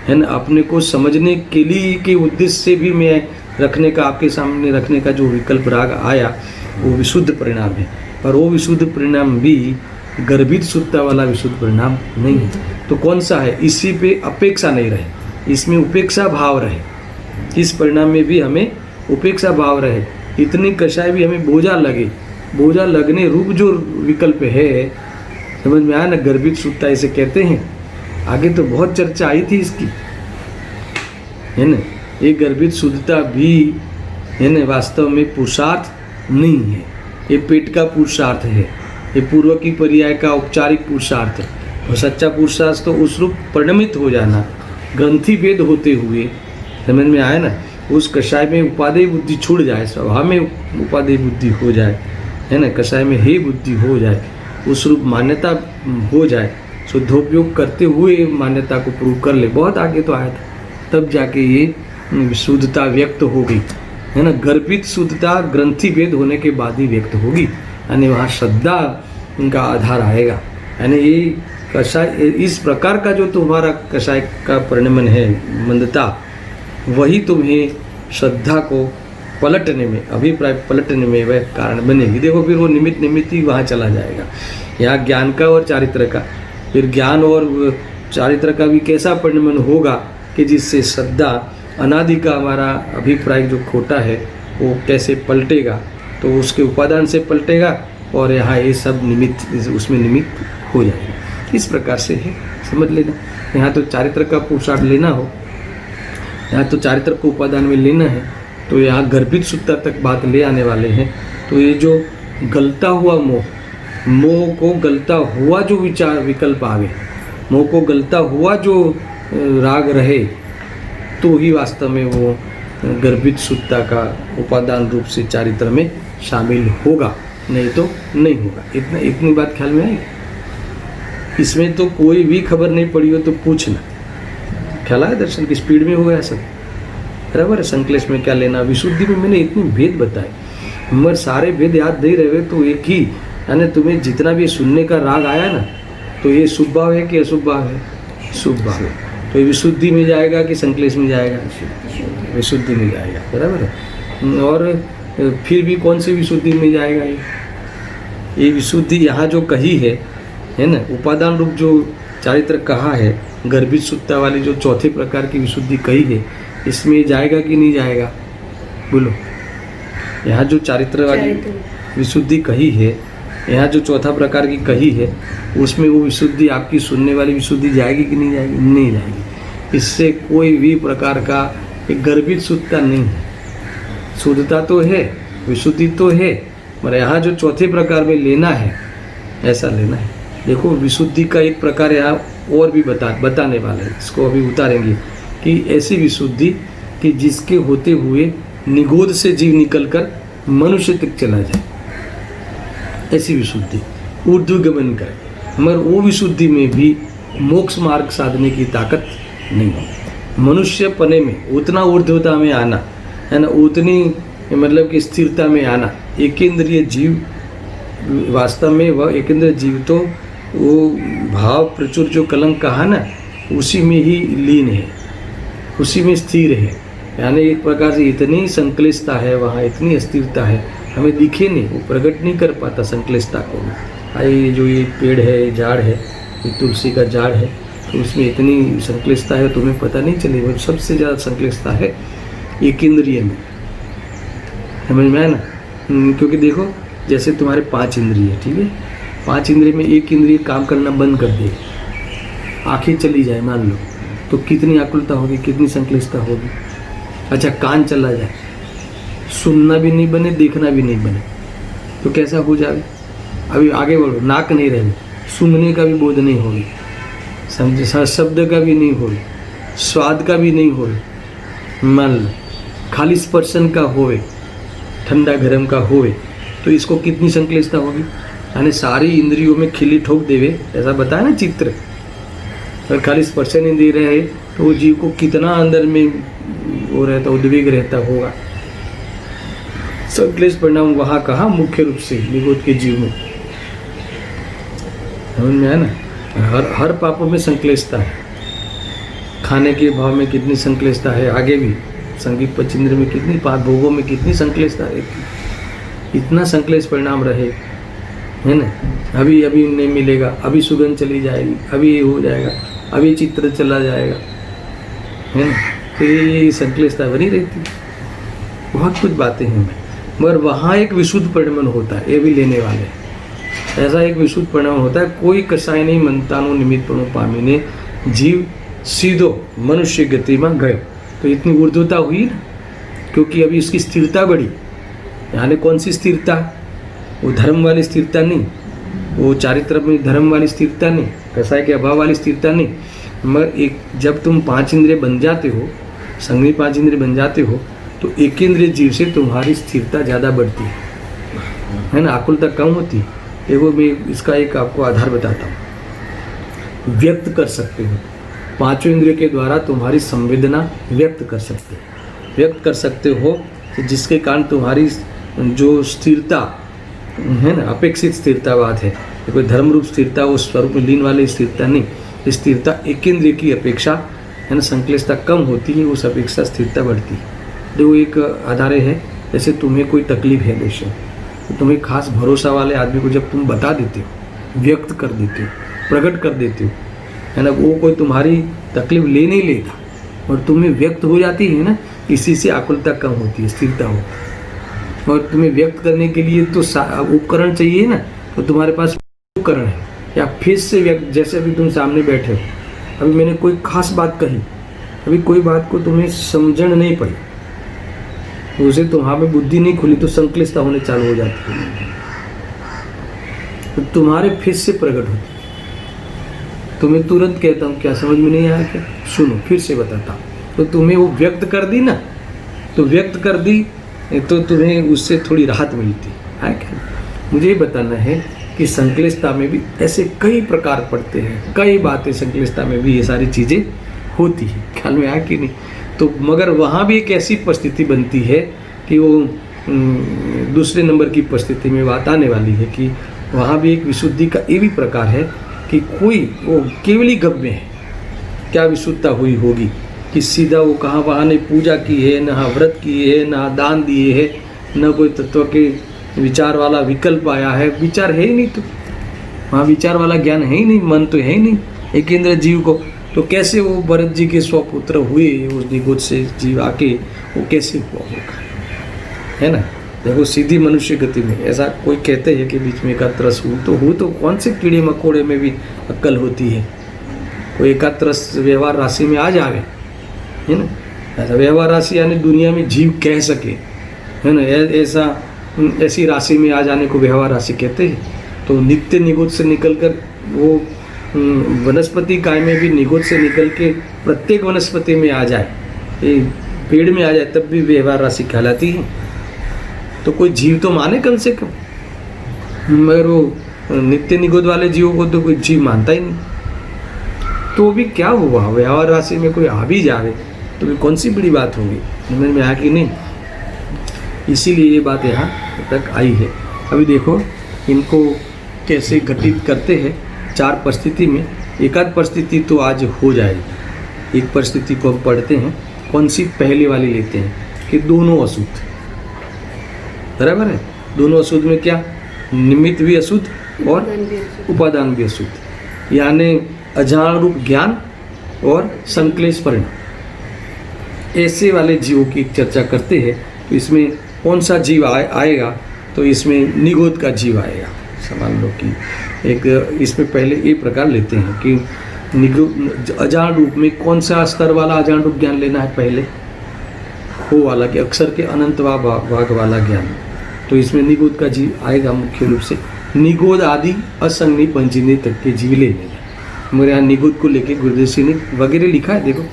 है ना, अपने को समझने के लिए के उद्देश्य से भी मैं रखने का, आपके सामने रखने का जो विकल्प राग आया वो विशुद्ध परिणाम है, पर वो विशुद्ध परिणाम भी गर्भित शुद्धता वाला विशुद्ध परिणाम नहीं है। तो कौन सा है? इसी पे अपेक्षा नहीं रहे, इसमें उपेक्षा भाव रहे, इस परिणाम में भी हमें उपेक्षा भाव रहे, इतनी कषाय भी हमें बोझा लगे, बोझा लगने रूप जो विकल्प है, समझ में आया ना, गर्भित शुद्धता इसे कहते हैं। आगे तो बहुत चर्चा आई थी इसकी, है ना। ये गर्भित शुद्धता भी है ना वास्तव में पुरुषार्थ नहीं है, ये पेट का पुरुषार्थ है, ये पूर्व की पर्याय का औपचारिक पुरुषार्थ है। और सच्चा पुरुषार्थ तो उस रूप परिणमित हो जाना, ग्रंथि भेद होते हुए, समझ में आया ना, उस कषाय में उपादेय बुद्धि छूट जाए, स्वभाव में उपादेय बुद्धि हो जाए, है ना, कषाय में हे बुद्धि हो जाए, उस रूप मान्यता हो जाए, शुद्धोपयोग करते हुए मान्यता को प्रूव कर ले। बहुत आगे तो आया था, तब जाके ये शुद्धता व्यक्त होगी, है ना। गर्भित शुद्धता ग्रंथि भेद होने के बाद ही व्यक्त होगी, यानी वहाँ श्रद्धा उनका आधार आएगा। यानी ये कषाय, इस प्रकार का जो तुम्हारा कषाय का परिणमन है, मंदता, वही तुम्हें श्रद्धा को पलटने में, अभिप्राय पलटने में वह कारण बनेगी। देखो फिर वो निमित्त ही वहाँ चला जाएगा, यहाँ ज्ञान का और चारित्र का, फिर ज्ञान और चारित्र का भी कैसा परिणमन होगा कि जिससे श्रद्धा अनादि का हमारा अभिप्राय जो खोटा है वो कैसे पलटेगा, तो उसके उपादान से पलटेगा और यहाँ ये सब निमित्त उसमें निमित्त हो जाएगा। इस प्रकार से है, समझ लेना। यहाँ तो चारित्र का पुरुषार्थ लेना हो, यहाँ तो चारित्र को उपादान में लेना है, तो यहाँ गर्भित सुत्ता तक बात ले आने वाले हैं। तो ये जो गलता हुआ मोह को गलता हुआ जो विचार विकल्प आवे, मोह को गलता हुआ जो राग रहे, तो ही वास्तव में वो गर्भित सुत्ता का उपादान रूप से चारित्र में शामिल होगा, नहीं तो नहीं होगा। इतनी बात ख्याल में आई। इसमें तो कोई भी खबर नहीं पड़ी हो तो पूछना। ख्याल आया दर्शन की स्पीड में हो गया सब, बराबर है। संकलेश में क्या लेना, विशुद्धि में मैंने इतनी भेद बताए, मगर सारे भेद याद नहीं रहे तो एक ही, यानी तुम्हें जितना भी सुनने का राग आया ना, तो ये शुभ भाव है कि अशुभ भाव है? शुभ भाव है। तो ये विशुद्धि में जाएगा कि संकलेश में जाएगा? विशुद्धि में जाएगा, बराबर है। और फिर भी कौन सी विशुद्धि में जाएगा? ये विशुद्धि यहाँ जो कही है ना, उपादान रूप जो चारित्र कहा है, गर्भित सुत्ता वाली जो चौथे प्रकार की विशुद्धि कही है, इसमें जाएगा कि नहीं जाएगा? बोलो। यहाँ जो चारित्र वाली विशुद्धि कही है, यहाँ जो चौथा प्रकार की कही है, उसमें वो विशुद्धि आपकी सुनने वाली विशुद्धि जाएगी कि नहीं जाएगी? नहीं जाएगी। इससे कोई भी प्रकार का एक गर्भित सुत्ता नहीं है। शुद्धता तो है, विशुद्धि तो है, पर यहाँ जो चौथे प्रकार में लेना है, ऐसा लेना है। देखो, विशुद्धि का एक प्रकार यहाँ और भी बताने वाले हैं, इसको अभी उतारेंगे, कि ऐसी विशुद्धि कि जिसके होते हुए निगोद से जीव निकलकर मनुष्य तक चला जाए, ऐसी विशुद्धि ऊर्ध्वगमन करे। मगर वो विशुद्धि में भी मोक्ष मार्ग साधने की ताकत नहीं है। मनुष्य पने में उतना ऊर्ध्वता में आना है ना, उतनी मतलब कि स्थिरता में आना। एकेंद्रीय जीव वास्तव में वह एकेंद्रीय जीव तो वो भाव प्रचुर जो कलंक कहा ना, उसी में ही लीन है, उसी में स्थिर है। यानी एक प्रकार से इतनी संकलिष्टता है वहाँ, इतनी अस्थिरता है, हमें दिखे नहीं, वो प्रकट नहीं कर पाता संकलिष्टता को। ये जो ये पेड़ है, ये झाड़ है, ये तुलसी का झाड़ है, तो उसमें इतनी संकलिष्टता है, तुम्हें पता नहीं चलेगा। सबसे ज़्यादा संकलिष्टता है एक इंद्रिय में, समझ में आया ना। क्योंकि देखो, जैसे तुम्हारे 5 इंद्रिय है, ठीक है, 5 इंद्रिय में एक इंद्रिय काम करना बंद कर दे, आँखें चली जाए मान लो, तो कितनी आकुलता होगी, कितनी संकलिष्टता होगी। अच्छा, कान चला जाए, सुनना भी नहीं बने, देखना भी नहीं बने, तो कैसा हो जाए? अभी आगे बढ़ो, नाक नहीं रहे, सूंघने का भी बोध नहीं होगी, समझ शब्द का भी नहीं होगी, स्वाद का भी नहीं होगी, मान लो खाली स्पर्शन का होवे, ठंडा गर्म का होवे, तो इसको कितनी संकलिष्टता होगी। यानी सारी इंद्रियों में खिल्ली ठोक देवे, ऐसा बताया ना चित्र। अगर खाली स्पर्शन इंद्रिय रहे तो वो जीव को कितना अंदर में वो रहता, उद्वेग रहता होगा। संकलेश परिणाम वहाँ कहाँ मुख्य रूप से निगोद के जीव में, समझ में है ना। हर पापों में संकलेशता है, खाने के भाव में कितनी संकलेशता है, आगे भी संगीत पंचेंद्र में कितनी, 5 भोगों में कितनी संकलेशता रहती। इतना संकलेश परिणाम रहे, है ना। अभी नहीं मिलेगा, अभी सुगंध चली जाएगी, अभी ये हो जाएगा, अभी चित्र चला जाएगा, है ना। तो ये संकलेशता बनी रहती। बहुत कुछ बातें हैं, मगर वहाँ एक विशुद्ध परिणमन होता है, ये भी लेने वाले हैं। ऐसा एक विशुद्ध परिणमन होता है, कोई कसाय नहीं मनतानो निमित्त पणो पामीने, जीव सीधो मनुष्य गति में गए। तो इतनी ऊर्ध्वता हुई ना, क्योंकि अभी इसकी स्थिरता बढ़ी। यानी कौन सी स्थिरता? वो धर्म वाली स्थिरता नहीं, वो चारित्र में धर्म वाली स्थिरता नहीं, कसाय के अभाव वाली स्थिरता नहीं। मगर एक जब तुम 5 इंद्रिय बन जाते हो, संगनी 5 इंद्रिय बन जाते हो, तो एक इंद्रिय जीव से तुम्हारी स्थिरता ज़्यादा बढ़ती है ना, आकुलता कम होती है। देखो, मैं इसका एक आपको आधार बताता हूँ। व्यक्त कर सकते हो, 5 इंद्रिय के द्वारा तुम्हारी संवेदना व्यक्त कर सकते हो, व्यक्त कर सकते हो, जिसके कारण तुम्हारी जो स्थिरता है ना, अपेक्षित स्थिरता बात है, कोई धर्म रूप स्थिरता, उस स्वरूप में लीन वाली स्थिरता नहीं। स्थिरता एक इंद्रिय की अपेक्षा है ना, संकलिष्टता कम होती है, उस अपेक्षा स्थिरता बढ़ती है। देखो, एक आधार है, जैसे तुम्हें कोई तकलीफ है दोस्तों, तो तुम्हें खास भरोसा वाले आदमी को जब तुम बता देते हो, व्यक्त कर देते हो, प्रकट कर देते हो, है ना, वो कोई तुम्हारी तकलीफ ले नहीं लेगा और तुम्हें व्यक्त हो जाती है ना, इसी से आकुलता कम होती है, स्थिरता हो। और तुम्हें व्यक्त करने के लिए तो उपकरण चाहिए ना, तो तुम्हारे पास उपकरण है। या फिर से व्यक्त, जैसे अभी तुम सामने बैठे हो, अभी मैंने कोई खास बात कही, अभी कोई बात को तुम्हें समझण नहीं पड़ी, उसे तुम्हारे में बुद्धि नहीं खुली तो संक्लिष्टता होने चालू हो जाती है, तो तुम्हारे फिर से प्रकट होती है। तो मैं तुरंत कहता हूँ क्या समझ में नहीं आया क्या, सुनो फिर से बताता हूँ। तो तुम्हें वो व्यक्त कर दी ना, तो व्यक्त कर दी तो तुम्हें उससे थोड़ी राहत मिलती है क्या। मुझे ये बताना है कि संक्लिष्टता में भी ऐसे कई प्रकार पड़ते हैं, कई बातें संक्लिष्टता में भी ये सारी चीज़ें होती है, ख्याल में आया कि नहीं। तो मगर वहाँ भी एक ऐसी परिस्थिति बनती है कि वो दूसरे नंबर की परिस्थिति में बात आने वाली है कि वहाँ भी एक विशुद्धि का ये भी प्रकार है कि कोई वो केवली गम्य है, क्या विशुद्धता हुई होगी कि सीधा वो कहाँ वहाँ ने पूजा की है, ना व्रत किए है, ना दान दिए है, न कोई तत्व के विचार वाला विकल्प आया है, विचार है ही नहीं, तो वहाँ विचार वाला ज्ञान है ही नहीं, मन तो है ही नहीं एकेंद्र जीव को। तो कैसे वो भरत जी के स्वपुत्र हुए, उस निगोद से जीव आके वो कैसे हुआ होगा, है ना। देखो सीधी मनुष्य गति में ऐसा कोई कहते हैं कि बीच में एकात्रस हो तो कौन से कीड़े मकोड़े में भी अक्ल होती है, कोई एकात्रस व्यवहार राशि में आ जावे, है ना। ऐसा व्यवहार राशि यानी दुनिया में जीव कह सके, है ना, ऐसी राशि में आ जाने को व्यवहार राशि कहते हैं। तो नित्य निगोद से निकलकर वो वनस्पति काय में भी निगोद से निकल के प्रत्येक वनस्पति में आ जाए, पेड़ में आ जाए, तब भी व्यवहार राशि कहलाती है। तो कोई जीव तो माने कम से कम, मगर वो नित्य निगोद वाले जीवों को तो कोई जीव मानता ही नहीं। तो भी क्या हुआ, व्यवहार राशि में कोई आ भी जावे तो भी कौन सी बड़ी बात होगी, समझ में आया कि नहीं। इसीलिए ये बात यहाँ तक आई है। अभी देखो इनको कैसे घटित करते हैं चार परिस्थिति में। एक आध परिस्थिति तो आज हो जाएगी, एक परिस्थिति को हम पढ़ते हैं, कौन सी पहले वाली लेते हैं कि दोनों अशुद्ध, बराबर है। दोनों अशुद्ध में क्या, निमित्त भी अशुद्ध और उपादान भी अशुद्ध, यानी अजान रूप ज्ञान और संक्लेश परिणाम, ऐसे वाले जीवों की चर्चा करते हैं। तो इसमें कौन सा जीव आएगा, तो इसमें निगोद का जीव आएगा। समान लो कि एक इसमें पहले ये प्रकार लेते हैं कि निगोद अजान रूप में कौन सा स्तर वाला अजान रूप ज्ञान लेना है, पहले हो वाला कि अक्षर के अनंत भाग वाला ज्ञान। तो इसमें निगोद का जीव आएगा मुख्य रूप से। निगोद आदि असंगनी पंचीनी तक के जीव ले लेंगे। मेरे यहाँ निगोद को लेके गुरुदेव जी ने वगैरह लिखा है, देखो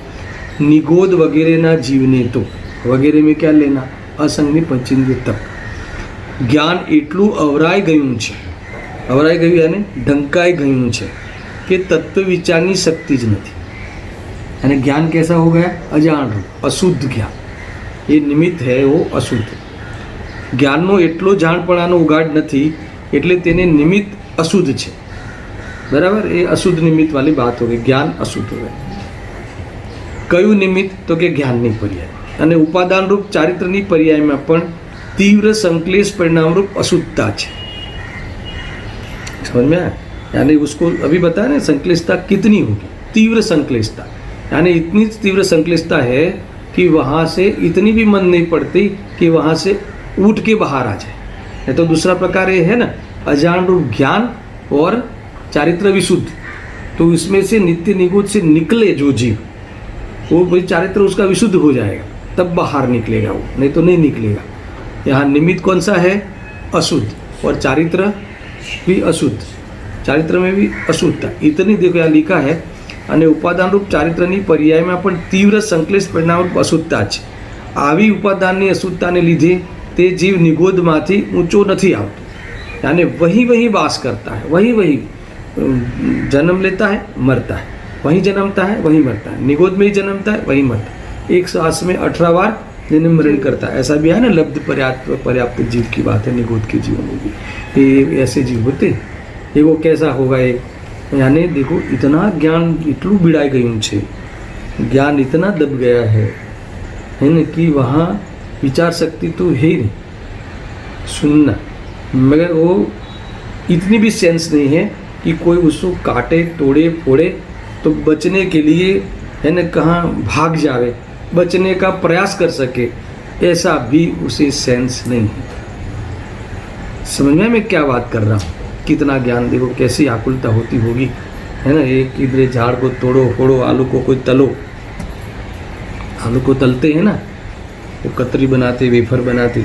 निगोद वगैरह ना जीवने, तो वगैरह में क्या लेना, असंगनी पंचीनी तक ज्ञान એટલું અવરાઈ ગયું છે, અવરાઈ ગયું यानी ढंकाई गયું છે कि तत्व विचारनी शक्ति ज नहीं, यानी ज्ञान कैसा हो गया, अजान रूप अशुद्ध ज्ञान, ये निमित्त है वो अशुद्ध ज्ञानનો એટલો જાણપણાનો ઉગાડ નથી એટલે તેને નિમિત્ત અશુદ્ધ છે, બરાબર। એ અશુદ્ધ નિમિત્ત વાળી વાત हो गई, ज्ञान अशुद्ध हो गया। કયું નિમિત્ત, તો કે જ્ઞાનની પર્યાય અને ઉપાદાન રૂપ ચારિત્રની પર્યાયમાં પણ तीव्र संक्लेश परिणाम रूप अशुद्धता है, समझ में आया। यानी उसको अभी बताया ना संक्लिष्टता कितनी होगी, तीव्र संक्लिष्टता, यानी इतनी तीव्र संक्लिष्टता है कि वहाँ से इतनी भी मन नहीं पड़ती कि वहाँ से उठ के बाहर आ जाए। नहीं तो दूसरा प्रकार ये है ना, अजान रूप ज्ञान और चारित्र विशुद्ध, तो इसमें से नित्य निगोद से निकले जो जीव, वो भाई चारित्र उसका विशुद्ध हो जाएगा, तब बाहर निकलेगा वो, नहीं तो नहीं निकलेगा। यहाँ निमित्त कौन सा है, अशुद्ध, और चारित्र भी अशुद्ध, चारित्र में भी अशुद्धता इतनी, देखो यहाँ लिखा है। અને ઉપાદાન રૂપ ચારિત્રની પર્યાયમાં પણ તીવ્ર સંક્લેશ પરિણામ રૂપ અશુદ્ધતા છે। આવી ઉપાદાનની અશુદ્ધતાને લીધે તે જીવ નિગોદમાંથી ઊંચો નથી આવતો, यानी वही वही वास करता है, वही वही जन्म लेता है, मरता है, वहीं जन्मता है वहीं मरता है, निगोद में ही जन्मता है वहीं मरता है, एक सांस में 18 बार जन्म मरण करता है। ऐसा भी है ना, लब्ध पर्याप्त जीव की बात है, निगोद के जीवों में भी ये ऐसे जीव होते हैं। ये वो कैसा होगा, एक यानी देखो इतना ज्ञान इतलू बिड़ाई गયું છે, ज्ञान इतना दब गया है ना कि वहाँ विचार शक्ति तो है ही नहीं, सुनना, मगर वो इतनी भी सेंस नहीं है कि कोई उसको काटे तोड़े फोड़े तो बचने के लिए है न कहाँ भाग जावे, बचने का प्रयास कर सके, ऐसा भी उसे सेंस नहीं है। समझ में मैं क्या बात कर रहा हूँ? कितना ज्ञान, देखो कैसी आकुलता होती होगी, है ना। एक इधर झाड़ को तोड़ो फोड़ो, आलू को कोई तलो, आलू को तलते हैं ना, वो कतरी बनाते, वेफर बनाते,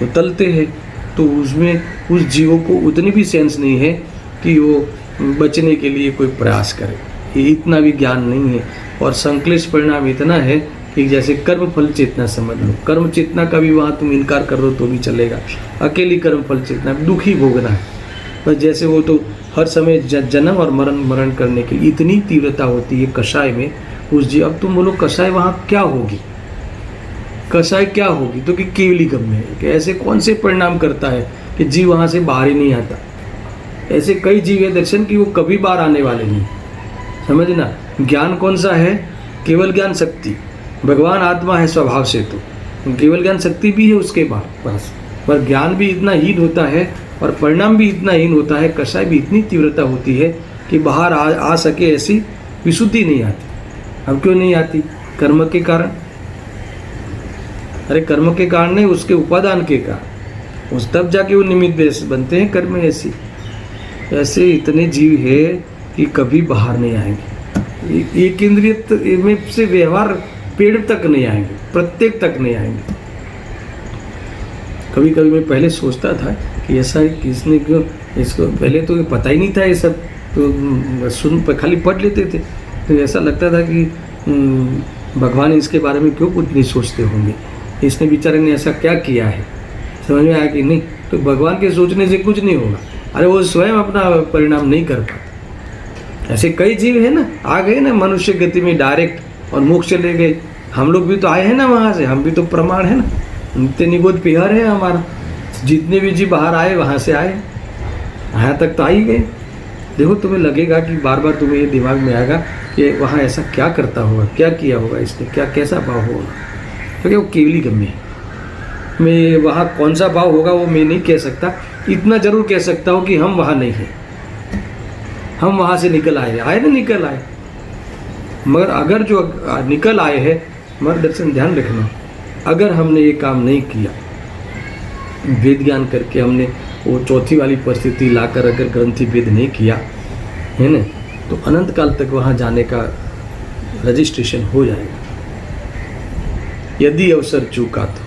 वो तलते हैं, तो उसमें उस जीवों को उतनी भी सेंस नहीं है कि वो बचने के लिए कोई प्रयास करे। ये इतना भी ज्ञान नहीं है। और संश्लेष परिणाम इतना है कि जैसे कर्म फल चेतना समझ लो, कर्म चेतना का भी वहाँ तुम इनकार कर दो तो भी चलेगा, अकेली कर्म फल चेतना दुखी भोगना है। बस जैसे वो तो हर समय जन्म और मरण करने की इतनी तीव्रता होती है कषाय में उस जीव। अब तुम बोलो कषाय वहाँ क्या होगी, कषाय क्या होगी, तो कि केवली गम्य है कि ऐसे कौन से परिणाम करता है कि जीव वहाँ से बाहर ही नहीं आता। ऐसे कई जीव है दर्शन कि वो कभी बाहर आने वाले नहीं। समझना, ज्ञान कौन सा है? केवल ज्ञान शक्ति, भगवान आत्मा है स्वभाव से, तो केवल ज्ञान शक्ति भी है उसके पास, पर ज्ञान भी इतना हीन होता है और परिणाम भी इतना हीन होता है, कषाय भी इतनी तीव्रता होती है कि बाहर आ सके ऐसी विशुद्धि नहीं आती। अब क्यों नहीं आती? कर्म के कारण। अरे कर्म के कारण नहीं, उसके उपादान के कारण, उस तब जाके वो निमित्त बनते हैं कर्म। ऐसे इतने जीव है कि कभी बाहर नहीं आएंगे। एक इंद्रिय में से व्यवहार पेड़ तक नहीं आएंगे, प्रत्येक तक नहीं आएंगे। कभी कभी मैं पहले सोचता था कि ऐसा किसने क्यों इसको, पहले तो पता ही नहीं था ये सब, तो खाली पढ़ लेते थे, तो ऐसा लगता था कि भगवान इसके बारे में क्यों कुछ नहीं सोचते होंगे, इसने बेचारे ने ऐसा क्या किया है। समझ में आया कि नहीं? तो भगवान के सोचने से कुछ नहीं होगा। अरे वो स्वयं अपना परिणाम नहीं कर पाते। ऐसे कई जीव है ना, आ गए ना मनुष्य गति में डायरेक्ट और मोक्ष चले गए। हम लोग भी तो आए हैं ना वहाँ से, हम भी तो प्रमाण है ना, नित्य निगोद पिहर है हमारा। जितने भी जीव बाहर आए वहाँ से आए, यहाँ तक तो आ ही गए। देखो तुम्हें लगेगा कि बार बार तुम्हें ये दिमाग में आएगा कि वहाँ ऐसा क्या करता होगा, क्या किया होगा इसने, क्या कैसा भाव होगा, क्योंकि वो केवली गम्य है। मैं वहाँ कौन सा भाव होगा वो मैं नहीं कह सकता, इतना जरूर कह सकता हूँ कि हम वहाँ नहीं हैं, हम वहाँ से निकल आए ना, निकल आए। मगर अगर जो निकल आए हैं, मगर दर्शन ध्यान रखना, अगर हमने ये काम नहीं किया, वेद ज्ञान करके हमने वो चौथी वाली परिस्थिति लाकर अगर ग्रंथि वेद नहीं किया है ना, तो अनंत काल तक वहाँ जाने का रजिस्ट्रेशन हो जाएगा, यदि अवसर चूका तो।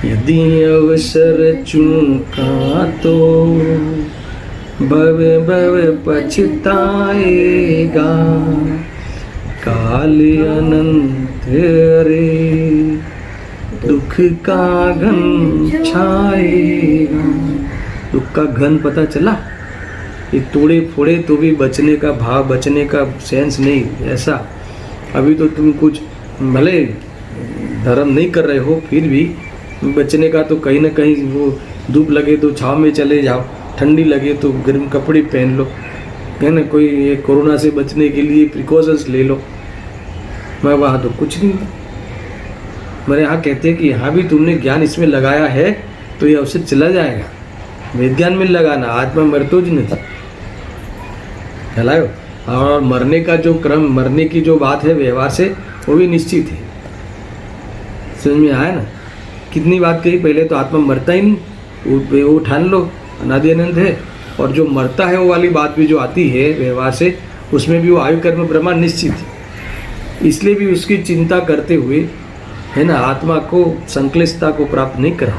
यदि अवसर चूका तो भव भव पछताएगा, काल अनंत रे दुख का घन छाएगा। दुख का घन पता चला, ये तोड़े फोड़े तो भी बचने का भाव, बचने का सेंस नहीं। ऐसा अभी तो तुम कुछ भले धर्म नहीं कर रहे हो, फिर भी बचने का तो कहीं ना कहीं, वो धूप लगे तो छाँव में चले जाओ, ठंडी लगे तो गर्म कपड़े पहन लो, है ना। कोई ये कोरोना से बचने के लिए प्रिकॉशंस ले लो। मैं वहाँ तो कुछ नहीं। मेरे यहाँ कहते हैं कि यहाँ भी तुमने ज्ञान इसमें लगाया है तो ये अवसर चला जाएगा। विज्ञान में लगाना, आत्मा मरतो ज नहीं चलायो। और मरने का जो क्रम, मरने की जो बात है व्यवहार से, वो भी निश्चित है। समझ में आया ना? कितनी बात कही पहले, तो आत्मा मरता ही नहीं, वो ठान लो अनादि अनंत है। और जो मरता है वो वाली बात भी जो आती है व्यवहार से, उसमें भी वो आयु कर्म ब्रह्मा निश्चित है। इसलिए भी उसकी चिंता करते हुए, है ना, आत्मा को संक्लिष्टता को प्राप्त नहीं कराओ।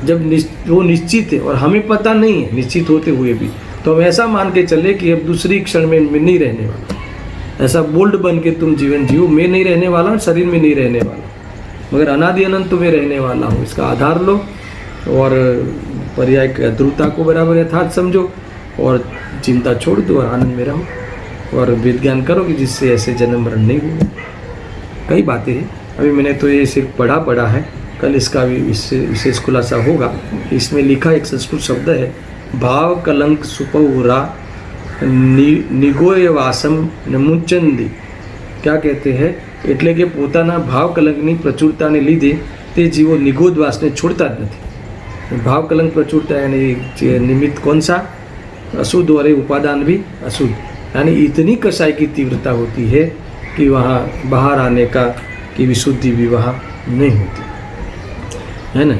जब वो निश्चित है और हमें पता नहीं है निश्चित होते हुए भी, तो हम ऐसा मान के चले कि अब दूसरी क्षण में मैं नहीं रहने वाला। ऐसा बोल्ड बन के तुम जीवन जियो, मैं नहीं रहने वाला, शरीर में नहीं रहने वाला, मगर अनादि अनंत में रहने वाला हूँ। इसका आधार लो और पर्याय ध्रुवता को बराबर यथार्थ समझो और चिंता छोड़ दो और आनंद में रहो और विज्ञान करो कि जिससे ऐसे जन्म मरण नहीं हो। कई बातें हैं, अभी मैंने तो ये सिर्फ पढ़ा है, कल इसका भी विशेष खुलासा होगा। इसमें लिखा एक संस्कृत शब्द है, भाव कलंक सुपौरा निगोय वासम नमुचंदी। क्या कहते हैं? એટલે કે પોતાના ભાવ કલંકની પ્રચુરતાને લીધે તે જીવો નિગોદ વાસને છોડતા જ નથી। ભાવ કલંક પ્રચુરતા यानी निमित्त कौन सा? अशुद्ध और उपादान भी अशुद्ध। यानी इतनी कसाई की तीव्रता होती है कि वहाँ बाहर आने का की विशुद्धि भी वहाँ नहीं होती, है ना।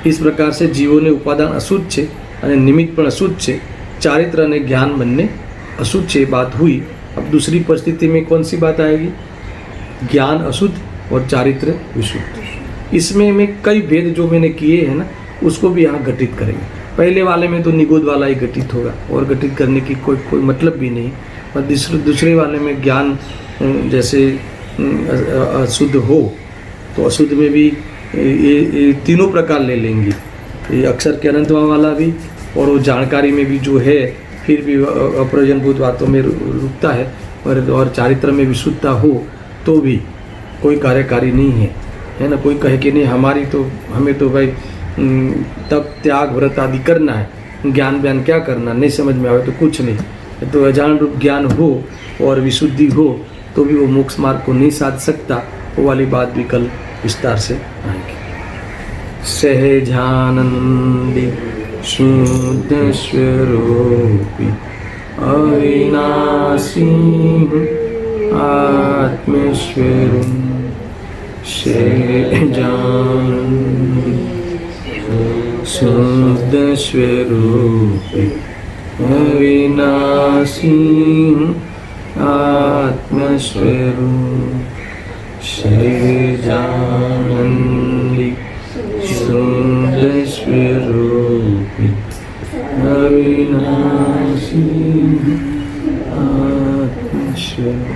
इस प्रकार से जीवोने उपादान अशुद्ध છે અને નિમિત્ત પણ અશુદ્ધ છે, ચારિત્ર અને જ્ઞાન બંને अशुद्ध છે, बात हुई। अब दूसरी परिस्थिति में कौन सी बात आएगी? ज्ञान अशुद्ध और चारित्र विशुद्ध। इसमें में कई भेद जो मैंने किए हैं ना, उसको भी यहाँ घटित करेंगे। पहले वाले में तो निगोद वाला ही घटित होगा और घटित करने की कोई मतलब भी नहीं। और दूसरे वाले में ज्ञान जैसे अशुद्ध हो तो अशुद्ध में भी ये तीनों प्रकार ले लेंगे, ये अक्षर के अनंतवा वाला भी और वो जानकारी में भी जो है फिर भी अप्रयोजनभूत बातों में रुकता है, और चारित्र में विशुद्धता हो तो भी कोई कार्यकारी नहीं है, है ना। कोई कहे कि नहीं हमारी तो हमें तो भाई तब त्याग व्रत आदि करना है, ज्ञान व्यान क्या करना, नहीं समझ में आवे तो कुछ नहीं। तो अजान रूप ज्ञान हो और विशुद्धि हो तो भी वो मोक्ष मार्ग को नहीं साध सकता। वो वाली बात भी कल विस्तार से आएगी। सहजानंदी शुद्ध स्वरूपी अविनाशी आत्मस्वरूप सहजानंदी शुद्ध स्वरूपी अविनाशी आत्मस्वरूप सहजानंदी शुद्ध स्वरूपी अविनाशी आत्मस्वरूप।